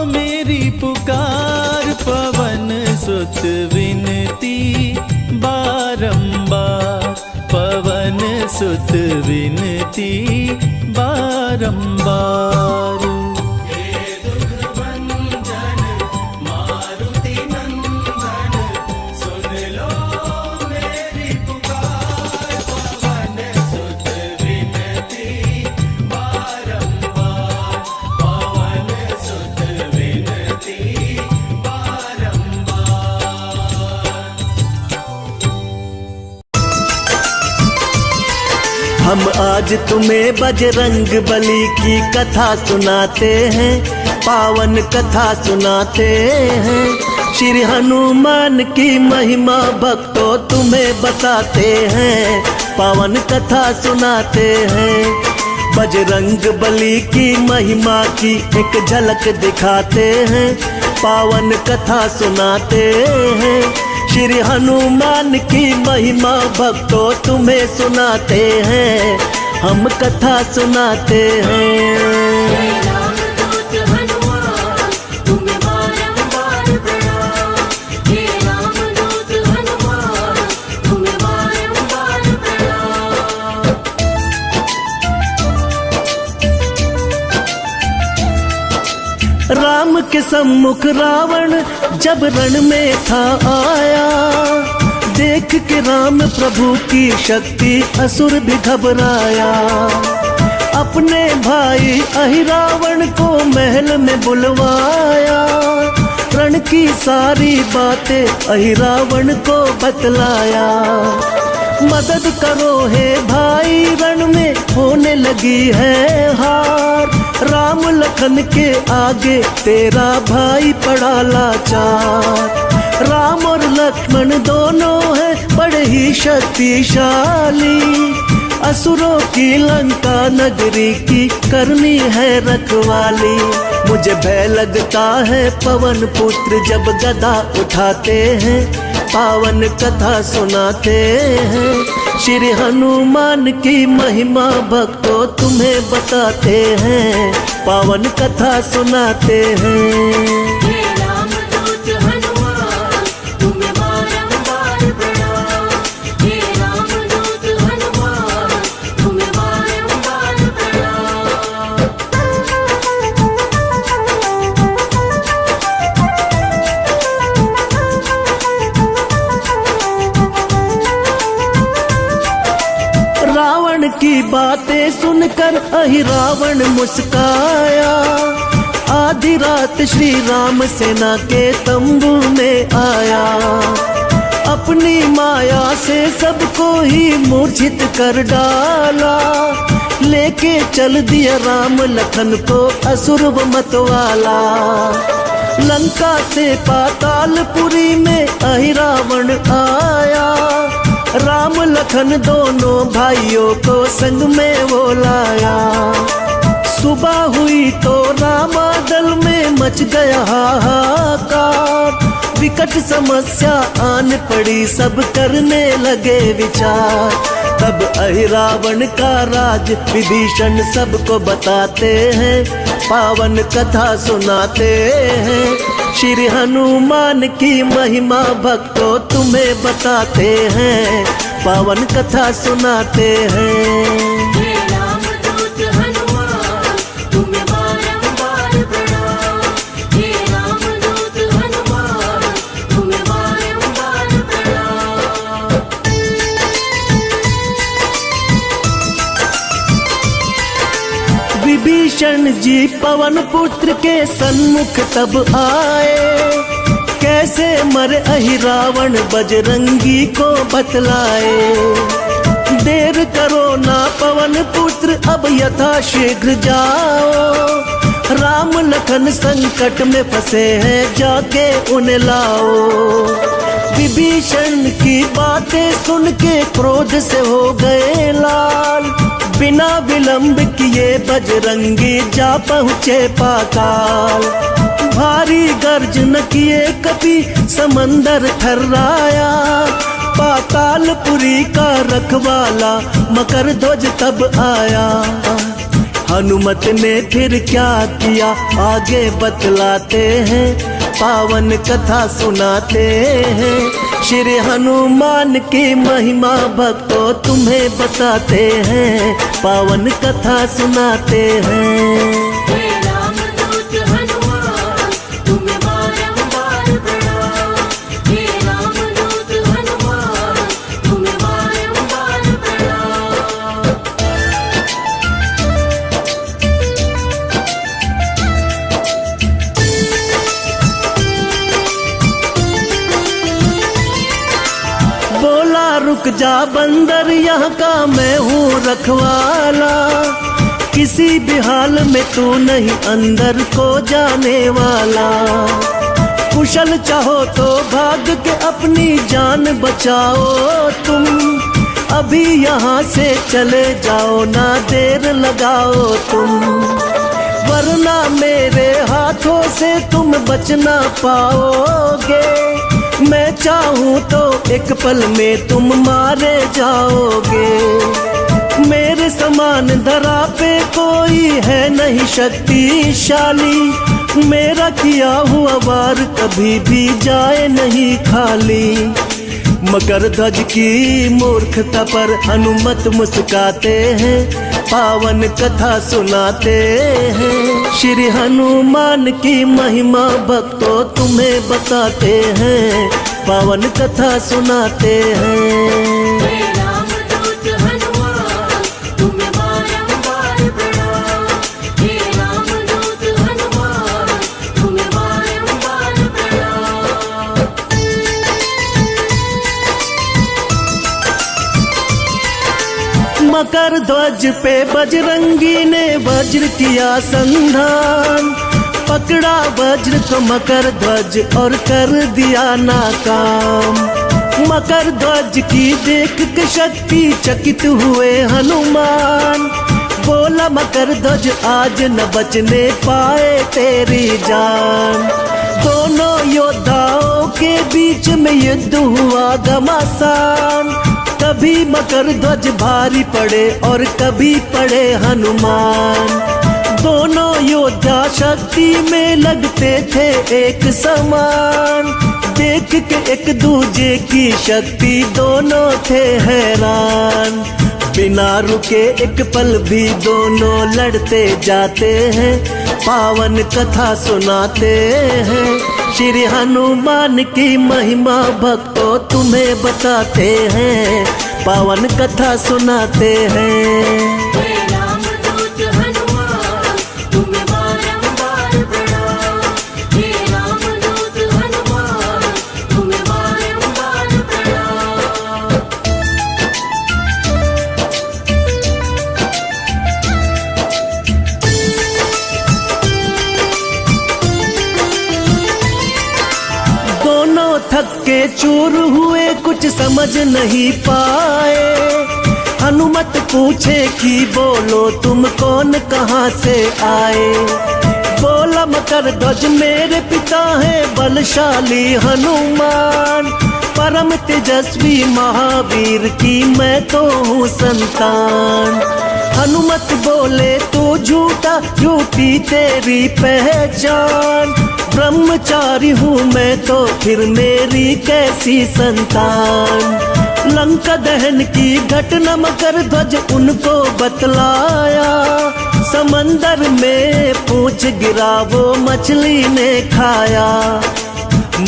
मेरी पुकार। पवन सुत विनती बारंबार, पवन सुत विनती बारंबार। हे दुख भंजन मारुति नंदन, सुन लो मेरी पुकार। पवन सुत विनती बारंबार, पवन सुत विनती बारंबार। हम आज तुम्हें बजरंग बली की कथा सुनाते हैं, पावन कथा सुनाते हैं। श्री हनुमान की महिमा भक्तों तुम्हें बताते हैं। पावन कथा सुनाते हैं। बजरंग बली की महिमा की एक झलक दिखाते हैं, पावन कथा सुनाते हैं। श्री हनुमान की महिमा भक्तों तुम्हें सुनाते हैं, हम कथा सुनाते हैं। रामदूत हनुमान तुम्हें बारंबार प्रणाम, हे रामदूत हनुमान तुम्हें बारंबार प्रणाम। राम के सम्मुख रावण जब रण में था आया, देख के राम प्रभु की शक्ति असुर भी घबराया। अपने भाई अहिरावण को महल में बुलवाया, रण की सारी बातें अहिरावण को बतलाया। मदद करो हे भाई, रण में होने लगी है हार। राम लखन के आगे तेरा भाई पड़ा लाचार। राम और लक्ष्मण दोनों हैं बड़े ही शक्तिशाली, असुरों की लंका नगरी की करनी है रखवाली। मुझे भय लगता है पवन पुत्र जब गदा उठाते हैं, पावन कथा सुनाते हैं। श्री हनुमान की महिमा भक्तों तुम्हें बताते हैं, पावन कथा सुनाते हैं। हे रामदूत हनुमान तुम्हें बारंबार प्रणाम, हे रामदूत हनुमान तुम्हें बारंबार प्रणाम। रावण की बातें सुनकर अहिरावण मुस्काया। आधी रात श्री राम सेना के तंबू में आया, अपनी माया से सबको ही मूर्छित कर डाला। लेके चल दिया राम लखन को असुर व मतवाला। लंका से पातालपुरी में अहिरावण आया, राम लखन दोनों भाइयों को संग में वो लाया। सुबह हुई तो रामादल में मच गया हाहाकार। विकट समस्या आन पड़ी, सब करने लगे विचार। तब अहिरावण का राज विभीषण सबको बताते हैं, पावन कथा सुनाते हैं। श्री हनुमान की महिमा भक्तों तुम्हें बताते हैं, पावन कथा सुनाते हैं। हे रामदूत हनुमान तुम्हें बारंबार प्रणाम, हे रामदूत हनुमान तुम्हें बारंबार प्रणाम। विभीषण जी पवन पुत्र के सन्मुख तब आए, कैसे मरे अहिरावण बजरंगी को बतलाए। देर करो ना पवन पुत्र अब यथा शीघ्र जाओ, राम लखन संकट में फंसे हैं जाके उन्हें लाओ। विभीषण की बातें सुन के क्रोध से हो गए लाल, बिना विलंब किए बजरंगी जा पहुँचे पाताल। भारी गर्जन किए कभी समंदर थर्राया, पातालपुरी का रखवाला मकर ध्वज तब आया। हनुमत ने फिर क्या किया आगे बतलाते हैं, पावन कथा सुनाते हैं। श्री हनुमान की महिमा भक्तों तुम्हें बताते हैं, पावन कथा सुनाते हैं। हे रामदूत हनुमान तुम्हें बारंबार प्रणाम, हे रामदूत हनुमान तुम्हें बारंबार प्रणाम। बोला रुक जा बंदर, यहाँ का मैं हूँ रखवाला। किसी भी हाल में तू नहीं अंदर को जाने वाला। कुशल चाहो तो भाग के अपनी जान बचाओ तुम, अभी यहाँ से चले जाओ, ना देर लगाओ तुम, वरना मेरे हाथों से तुम बच ना पाओगे। मैं चाहूँ तो एक पल में तुम मारे जाओगे। मेरे समान धरा पे कोई है नहीं शक्तिशाली, मेरा किया हुआ वार कभी भी जाए नहीं खाली। मकर ध्वज की मूर्खता पर हनुमत मुस्काते हैं, पावन कथा सुनाते हैं। श्री हनुमान की महिमा भक्तों तुम्हें बताते हैं, पावन कथा सुनाते हैं। हे रामदूत हनुमान तुम्हें बारंबार प्रणाम। हे रामदूत हनुमान तुम्हें बारंबार प्रणाम। मकर ध्वज पे बजरंगी ने वज्र किया संधान, पकड़ा वज्र को मकर ध्वज और कर दिया नाकाम। मकर ध्वज की देख के शक्ति चकित हुए हनुमान, बोला मकर ध्वज आज न बचने पाए तेरी जान। दोनों योद्धाओं के बीच में युद्ध हुआ घमासान, कभी मकर ध्वज भारी पड़े और कभी पड़े हनुमान। दोनों योद्धा शक्ति में लगते थे एक समान, देख के एक दूजे की शक्ति दोनों थे हैरान। बिना रुके एक पल भी दोनों लड़ते जाते हैं, पावन कथा सुनाते हैं। श्री हनुमान की महिमा भक्तों तुम्हें बताते हैं, पावन कथा सुनाते हैं। हे रामदूत हनुमान तुम्हें बारंबार प्रणाम। हे रामदूत हनुमान तुम्हें बारंबार प्रणाम। दोनों थक्के चूर हुए, कुछ समझ नहीं पाए। हनुमत पूछे कि बोलो तुम कौन कहाँ से आए। बोला मकर ध्वज मेरे पिता है बलशाली हनुमान, परम तेजस्वी महावीर की मैं तो हूँ संतान। हनुमत बोले तू झूठा, झूठी तेरी पहचान। ब्रह्मचारी हूँ मैं तो फिर मेरी कैसी संतान। लंका दहन की घटना मकर ध्वज उनको बतलाया, समंदर में पूछ गिरा वो मछली ने खाया।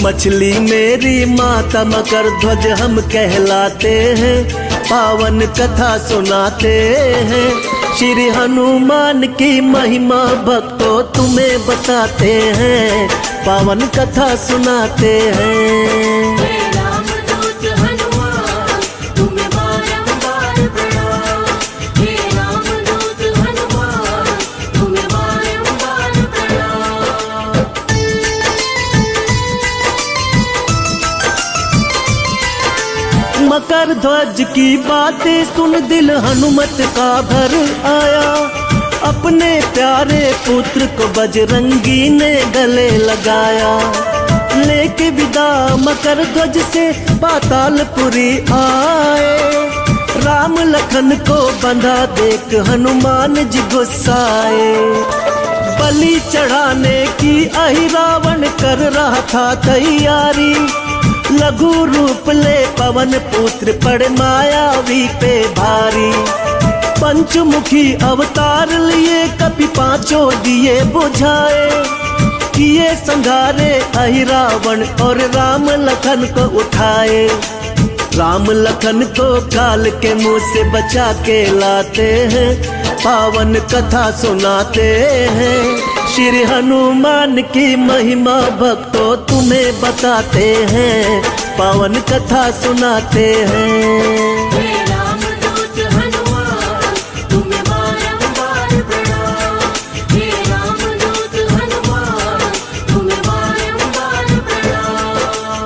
मछली मेरी माता मकर ध्वज हम कहलाते हैं, पावन कथा सुनाते हैं। श्री हनुमान की महिमा भक्तों तुम्हें बताते हैं, पावन कथा सुनाते हैं। हे रामदूत हनुमान तुम्हें बारंबार प्रणाम। हे रामदूत हनुमान तुम्हें बारंबार प्रणाम। मकर ध्वज की बातें सुन दिल हनुमत का भर आया, अपने प्यारे पुत्र को बजरंगी ने गले लगाया। लेके विदा मकर ध्वज से पातालपुरी आए, राम लखन को बंधा देख हनुमान जी गुस्साए। बलि चढ़ाने की अहिरावण कर रहा था तैयारी, लघु रूप ले पवन पुत्र पड़ मायावी पे भारी। पंचमुखी अवतार लिए कपि पांचों दिए बुझाए, किए संघारे अहिरावण और राम लखन को उठाए। राम लखन को काल के मुंह से बचा के लाते हैं, पावन कथा सुनाते हैं। श्री हनुमान की महिमा भक्तों तुम्हें बताते हैं, पावन कथा सुनाते हैं। हे रामदूत हनुमान तुम्हें बारंबार प्रणाम। हे रामदूत हनुमान तुम्हें बारंबार प्रणाम।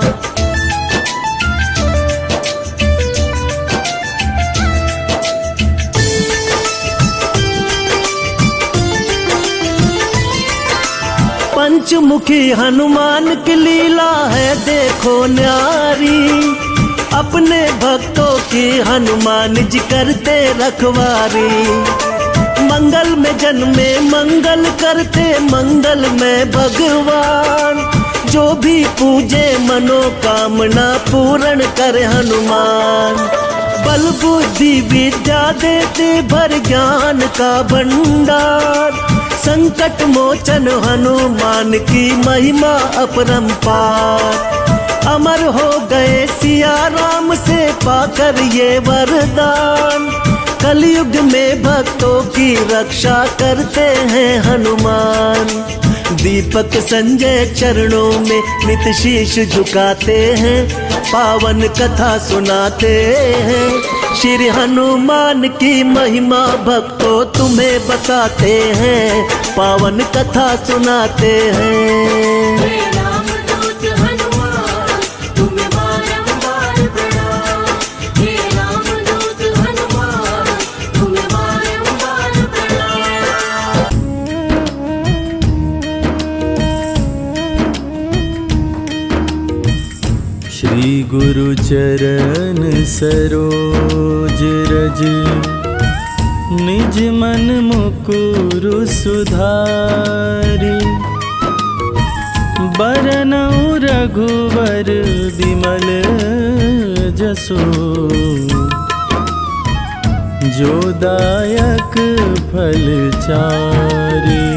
पंचमुखी हनुमान की लीला है देखो न्यारी, अपने भक्तों की हनुमान जी करते रखवारी। मंगल में जन्मे मंगल करते मंगल में भगवान, जो भी पूजे मनोकामना पूर्ण करे हनुमान। बल बुद्धि विद्या देते भर ज्ञान का भंडार, संकट मोचन हनुमान की महिमा अपरंपार। अमर हो गए सिया राम से पाकर ये वरदान, कलयुग में भक्तों की रक्षा करते हैं हनुमान। दीपक संजय चरणों में नित शीश झुकाते हैं, पावन कथा सुनाते हैं। श्री हनुमान की महिमा भक्तों तुम्हें बताते हैं, पावन कथा सुनाते हैं। हे रामदूत हनुमान तुम्हें बारंबार प्रणाम, हे रामदूत हनुमान तुम्हें बारंबार प्रणाम। श्री गुरु चरण सरोज रज, निज मन मुकुरु सुधारि। बरनउँ रघुवर बिमल जसो, जो दायक फल चारि।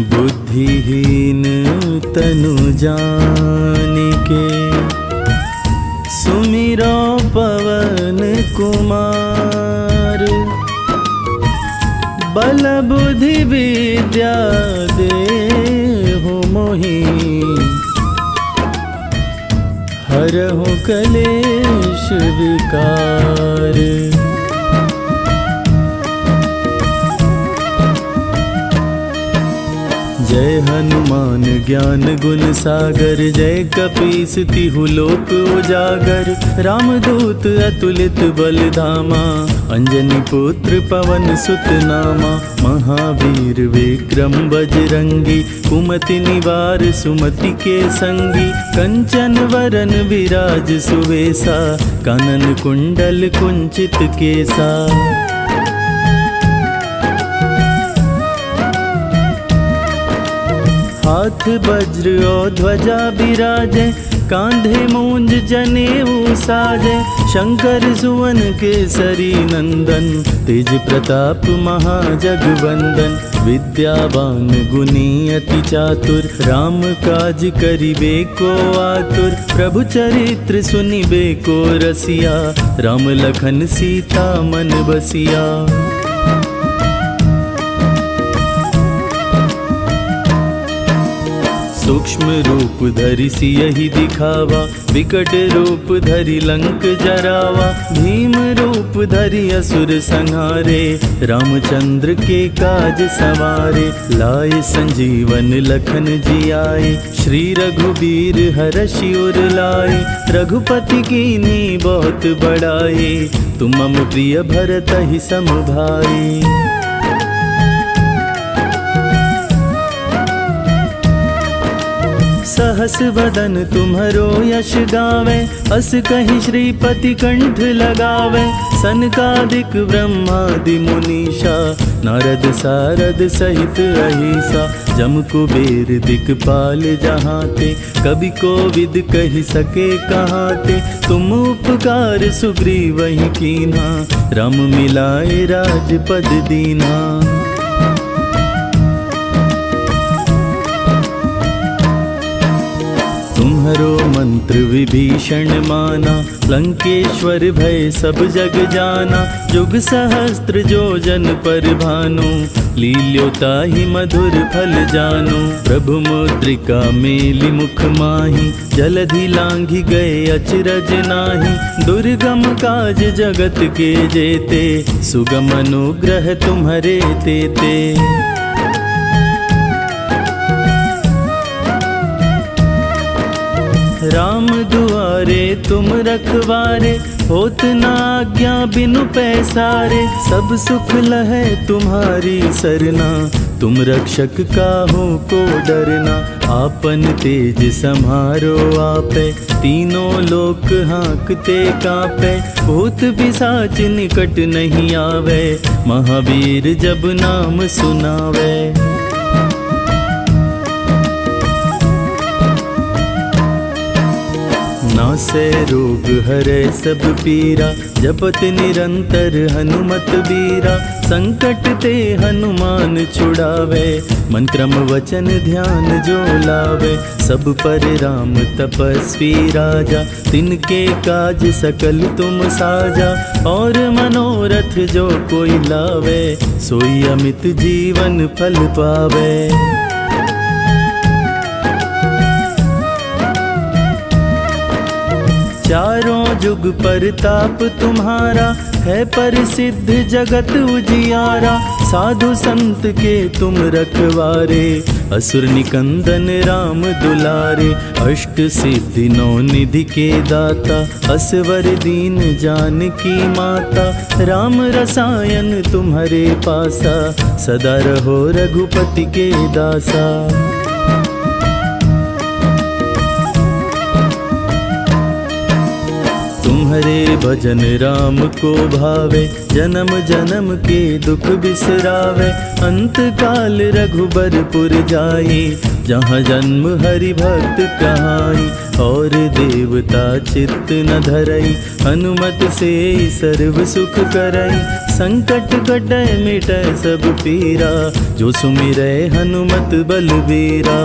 बुद्धिहीन तनु जानिके, सुमिरो पवन कुमार। बल बुद्धि विद्या देहु मोहि, हरहु कलेश विकार। जय हनुमान ज्ञान गुण सागर, जय कपीस तिहु लोक उजागर। रामदूत अतुलित बल धामा, अंजनी पुत्र पवन सुत नामा। महावीर विक्रम बजरंगी, कुमति निवार सुमति के संगी। कंचन वरन विराज सुवेसा, कानन कुंडल कुंचित केसा। हाथ वज्र और ध्वजा बिराजे, कांधे मूंज जनेऊ साजे। शंकर सुवन केसरी नंदन, तेज प्रताप महाजगवंदन। विद्यावान गुणी अति चातुर, राम काज करिबे को आतुर। प्रभु चरित्र सुनिबे को रसिया, राम लखन सीता मन बसिया। सूक्ष्म रूप धरि सियहि दिखावा, विकट रूप धरि लंक जरावा। भीम रूप धरि असुर संहारे, रामचंद्र के काज सवारे। लाए संजीवन लखन जियाए, श्री रघुबीर हरषि उर लाए। रघुपति कीन्ही बहुत बड़ाई, तुम मम प्रिय भरतहि सम भाई। सहस बदन तुम्हरो यश गावे, अस कहि श्रीपति कंठ लगावे। सनकादिक ब्रह्मादि मुनीषा, नारद सारद सहित अहिसा। जम कुबेर दिक्पाल जहाते, कवि कोविद कहि सके कहाते। तुम उपकार सुग्रीवहि कीन्हा, राम मिलाए राजपद दीन्हा। तुम्हरो मंत्र विभीषण माना, लंकेश्वर भय सब जग जाना। जुग सहस्त्र जो जन पर भानु, लील्यो ताहि मधुर फल जानु। प्रभु मुद्रिका मेलि मुख माहि, जलधि लांघि गए अचरज नाही। दुर्गम काज जगत के जेते, सुगम अनुग्रह तुम्हरे तेते। राम दुआरे तुम रखवारे, होत न आज्ञा बिनु पैसारे। सब सुख लहै तुम्हारी सरना, तुम रक्षक काहू को डरना, आपन तेज सम्हारो आपे। तीनों लोक हाँकते कांपे, भूत पिशाच निकट नहीं आवे। महावीर जब नाम सुनावे। नासे रोग हरे सब पीरा, जपत निरंतर हनुमत बीरा। संकट ते हनुमान छुड़ावे, मन क्रम वचन ध्यान जो लावे। सब पर राम तपस्वी राजा, तिनके काज सकल तुम साजा। और मनोरथ जो कोई लावे, सोई अमित जीवन फल पावे। चारों जुग परताप तुम्हारा, है प्रसिद्ध जगत उजियारा। साधु संत के तुम रखवारे, असुर निकंदन राम दुलारे। अष्ट सिद्धि नौ निधि के दाता, असवर दीन जानकी माता। राम रसायन तुम्हारे पासा, सदा रहो रघुपति के दासा। तुम्हारे भजन राम को भावे, जन्म जन्म के दुख बिसरावे। अंत काल रघुबरपुर जाई, जहाँ जन्म हरि भक्त कहाई। और देवता चित्त न धरई, हनुमत से सर्व सुख करई। संकट कटै मिटै सब पीरा, जो सुमिरै हनुमत बलबीरा।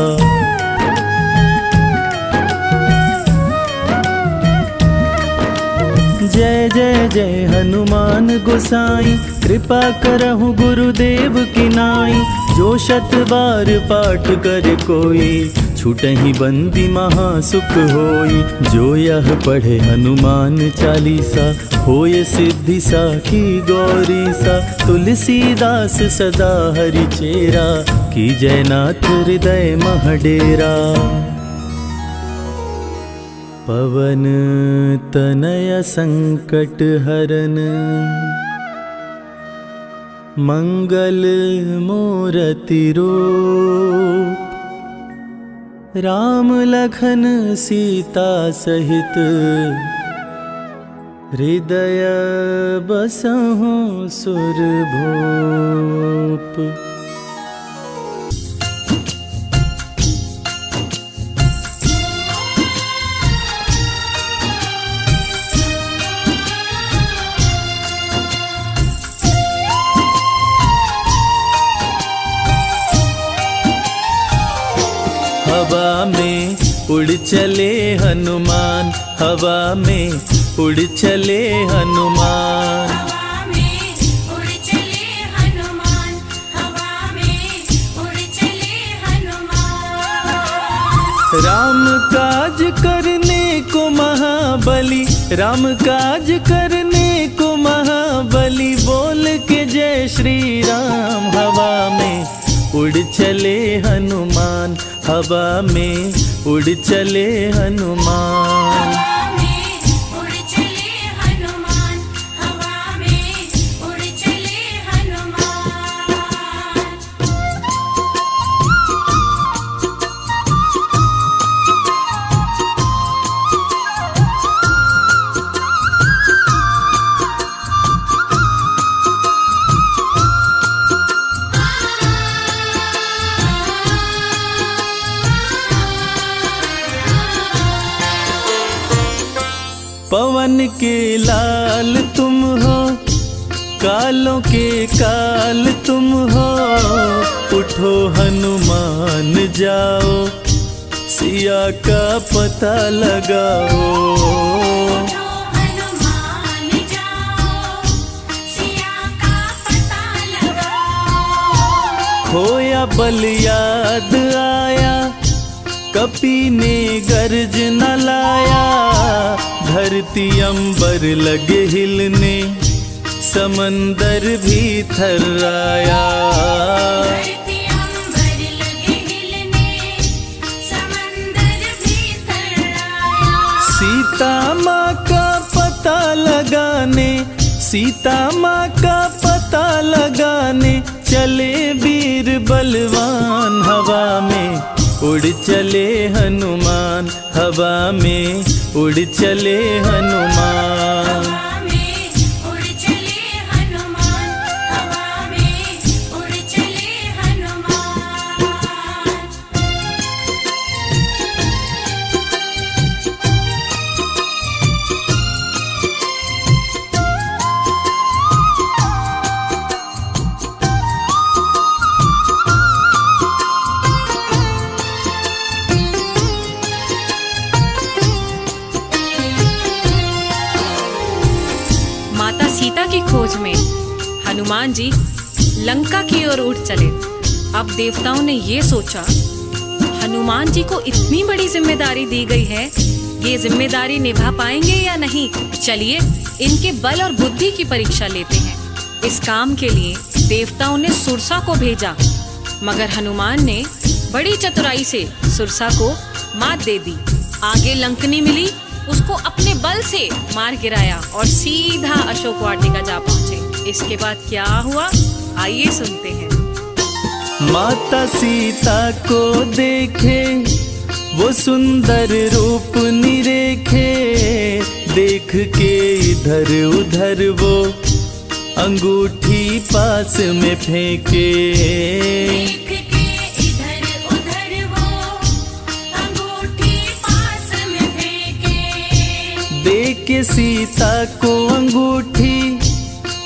जय जय जय हनुमान गोसाई, कृपा करहु गुरुदेव की नाई। जो शत बार पाठ करे कोई, छूटहि बंदी महासुख होई। जो यह पढ़े हनुमान चालीसा, होय सिद्धि साखी गौरी सा। तुलसीदास सदा हरि चेरा, की जयनाथ हृदय मह डेरा। पवन तनय संकट हरन, मंगल मूरति रूप। राम लखन सीता सहित, हृदय बसहु सुरभूप। हवा में उड़ चले हनुमान, हवा में उड़ चले हनुमान। हवा में उड़ चले हनुमान, हवा में उड़ चले हनुमान। राम काज करने को महाबली, राम काज करने को महाबली। बोल के जय श्री राम, हवा में उड़ चले हनुमान, हवा में उड़ चले हनुमान। हवा में उड़ चले हनुमान, हवा में उड़ चले हनुमान। पवन के लाल तुम हो, कालों के काल तुम हो। उठो हनुमान जाओ, सिया का पता लगाओ। उठो हनुमान जाओ, सिया का पता लगाओ। खोया बल याद आया, कपी ने गर्ज न लाया। धरती अंबर लगे हिलने, समंदर भी थर्राया। धरती अंबर लगे हिलने, समंदर भी थर्राया। सीता माँ का पता लगाने, सीता माँ का पता लगाने चले वीर बलवान, हवा में उड़ चले हनुमान, हवा में उड़ चले हनुमान। हवा में उड़ चले हनुमान, हवा में उड़ चले हनुमान। माता सीता की खोज में हनुमान जी लंका की ओर उठ चले। अब देवताओं ने ये सोचा, हनुमान जी को इतनी बड़ी जिम्मेदारी दी गई है, ये जिम्मेदारी निभा पाएंगे या नहीं। चलिए इनके बल और बुद्धि की परीक्षा लेते हैं। इस काम के लिए देवताओं ने सुरसा को भेजा, मगर हनुमान ने बड़ी चतुराई से सुरसा को मात दे दी। आगे लंकनी मिली, उसको अपने बल से मार गिराया और सीधा अशोक वाटिका जा पहुंचे। इसके बाद क्या हुआ, आइए सुनते हैं। माता सीता को देखे वो सुंदर रूप निरेखे, देख के इधर उधर वो अंगूठी पास में फेंके। देख के इधर उधर वो अंगूठी पास में फेंके। देख के सीता को अंगूठी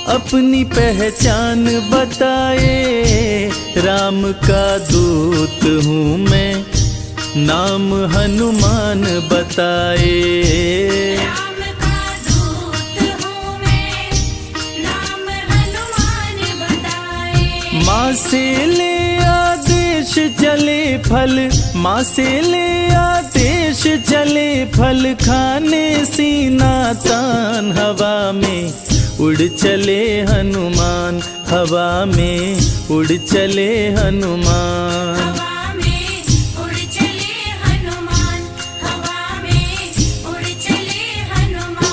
अपनी पहचान बताए, राम का दूत हूँ मैं, नाम हनुमान बताए। राम का दूत हूँ मैं, नाम हनुमान बताए। माँ से ले आदेश चले फल, माँ से ले आदेश चले फल, खाने सीना तान, हवा में उड़ चले हनुमान, हवा में उड़ चले हनुमान। हवा में उड़ चले हनुमान, हवा में उड़ चले हनुमान।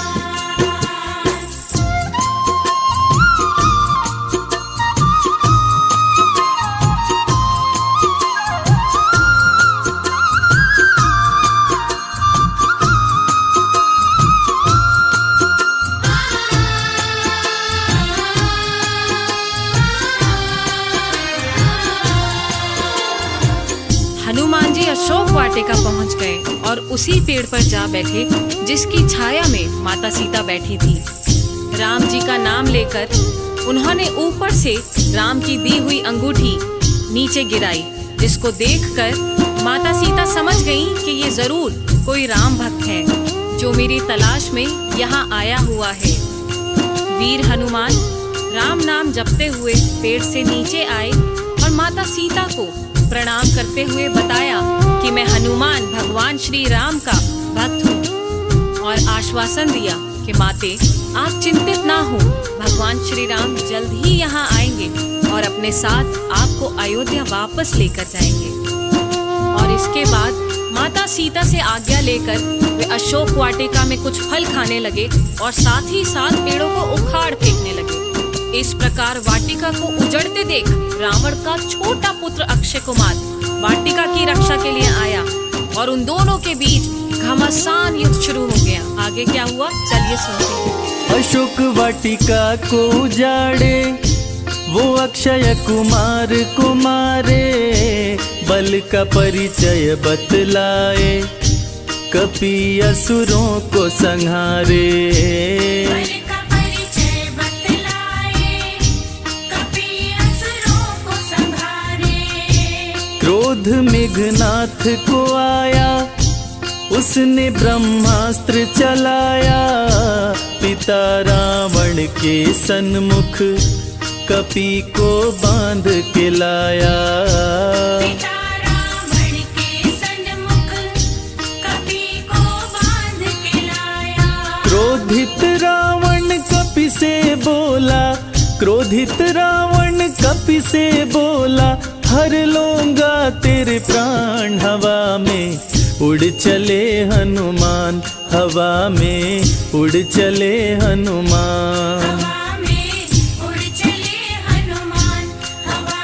हनुमान जी अशोक वाटिका पहुंच गए और उसी पेड़ पर जा बैठे जिसकी छाया में माता सीता बैठी थी। राम जी का नाम लेकर उन्होंने ऊपर से राम की दी हुई अंगूठी नीचे गिराई, जिसको देखकर माता सीता समझ गईं कि ये जरूर कोई राम भक्त है जो मेरी तलाश में यहाँ आया हुआ है। वीर हनुमान राम नाम जपते हुए पेड़ से नीचे आए और माता सीता को प्रणाम करते हुए बताया कि मैं हनुमान भगवान श्री राम का भक्त हूँ, और आश्वासन दिया कि माते आप चिंतित ना हो, भगवान श्री राम जल्द ही यहाँ आएंगे और अपने साथ आपको अयोध्या वापस लेकर जाएंगे। और इसके बाद माता सीता से आज्ञा लेकर वे अशोक वाटिका में कुछ फल खाने लगे और साथ ही साथ पेड़ों को उखाड़ फेंकने लगे। इस प्रकार वाटिका को उजड़ते देख रावण का छोटा पुत्र अक्षय कुमार वाटिका की रक्षा के लिए आया और उन दोनों के बीच घमासान युद्ध शुरू हो गया। आगे क्या हुआ, चलिए सुनते हैं। अशोक वाटिका को उजाड़े वो अक्षय कुमार को मारे, बल का परिचय बतलाए, कपि असुरों को संहारे। बल का परिचय बतलाए, कपि असुरों को संहारे। क्रोध मेघनाथ को आया, उसने ब्रह्मास्त्र चलाया, पिता रावण के सन्मुख कपि को बांध के लाया। पिता रावण के सन्मुख कपि को बांध के लाया। क्रोधित रावण कपि से बोला, क्रोधित रावण कपि से बोला, हर लूंगा तेरे प्राण। हवा में उड़ चले हनुमान, हवा में उड़ चले हनुमान। हवा में उड़ चले हनुमान, हवा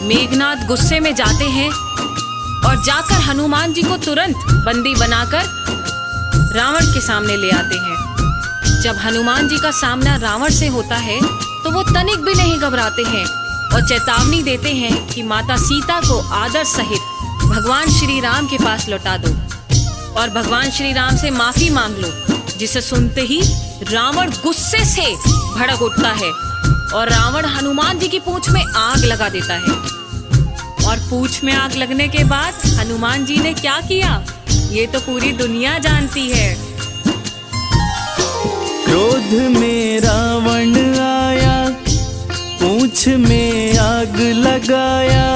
मेघनाथ गुस्से में जाते हैं और जाकर हनुमान जी को तुरंत बंदी बनाकर रावण के सामने ले आते हैं। जब हनुमान जी का सामना रावण से होता है तो वो तनिक भी नहीं घबराते हैं और चेतावनी देते हैं कि माता सीता को आदर सहित भगवान श्री राम के पास लौटा दो और भगवान श्री राम से माफी मांग लो। जिसे सुनते ही रावण गुस्से से भड़क उठता है और रावण हनुमान जी की पूंछ में आग लगा देता है। और पूंछ में आग लगने के बाद हनुमान जी ने क्या किया ये तो पूरी दुनिया जानती है। क्रोध में रावण आया, पूंछ में आग लगाया,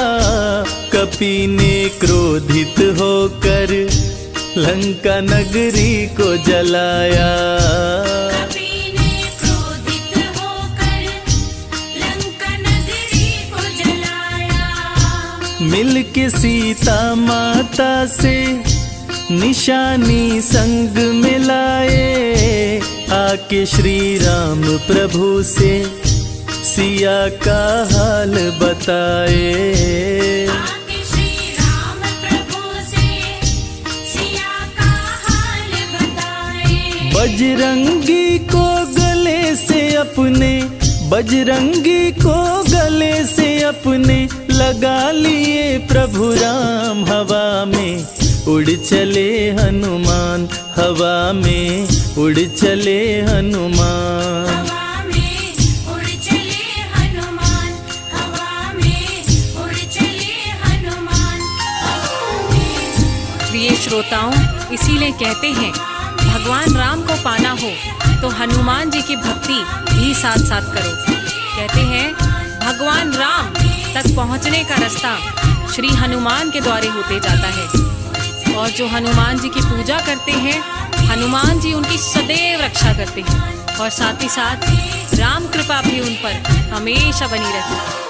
कपि ने क्रोधित होकर लंका नगरी को जलाया। कपि ने क्रोधित होकर लंका नगरी को जलाया। मिल के सीता माता से निशानी संग मिलाए, आके श्री राम प्रभु से सिया का हाल बताए। आके श्री राम प्रभु से सिया का हाल बताए। बजरंगी को गले से अपने, बजरंगी को गले से अपने लगा लिए प्रभु राम। हवा में उड़ चले हनुमान, हवा में उड़ चले हनुमान। हवा में उड़ चले हनुमान, हवा में उड़ चले हनुमान, हवा में। प्रिय श्रोताओं, इसीलिए कहते हैं भगवान राम को पाना हो तो हनुमान जी की भक्ति भी साथ साथ करो। कहते हैं भगवान राम तक पहुंचने का रास्ता श्री हनुमान के द्वारे होते जाता है और जो हनुमान जी की पूजा करते हैं हनुमान जी उनकी सदैव रक्षा करते हैं और साथ ही साथ राम कृपा भी उन पर हमेशा बनी रहती है।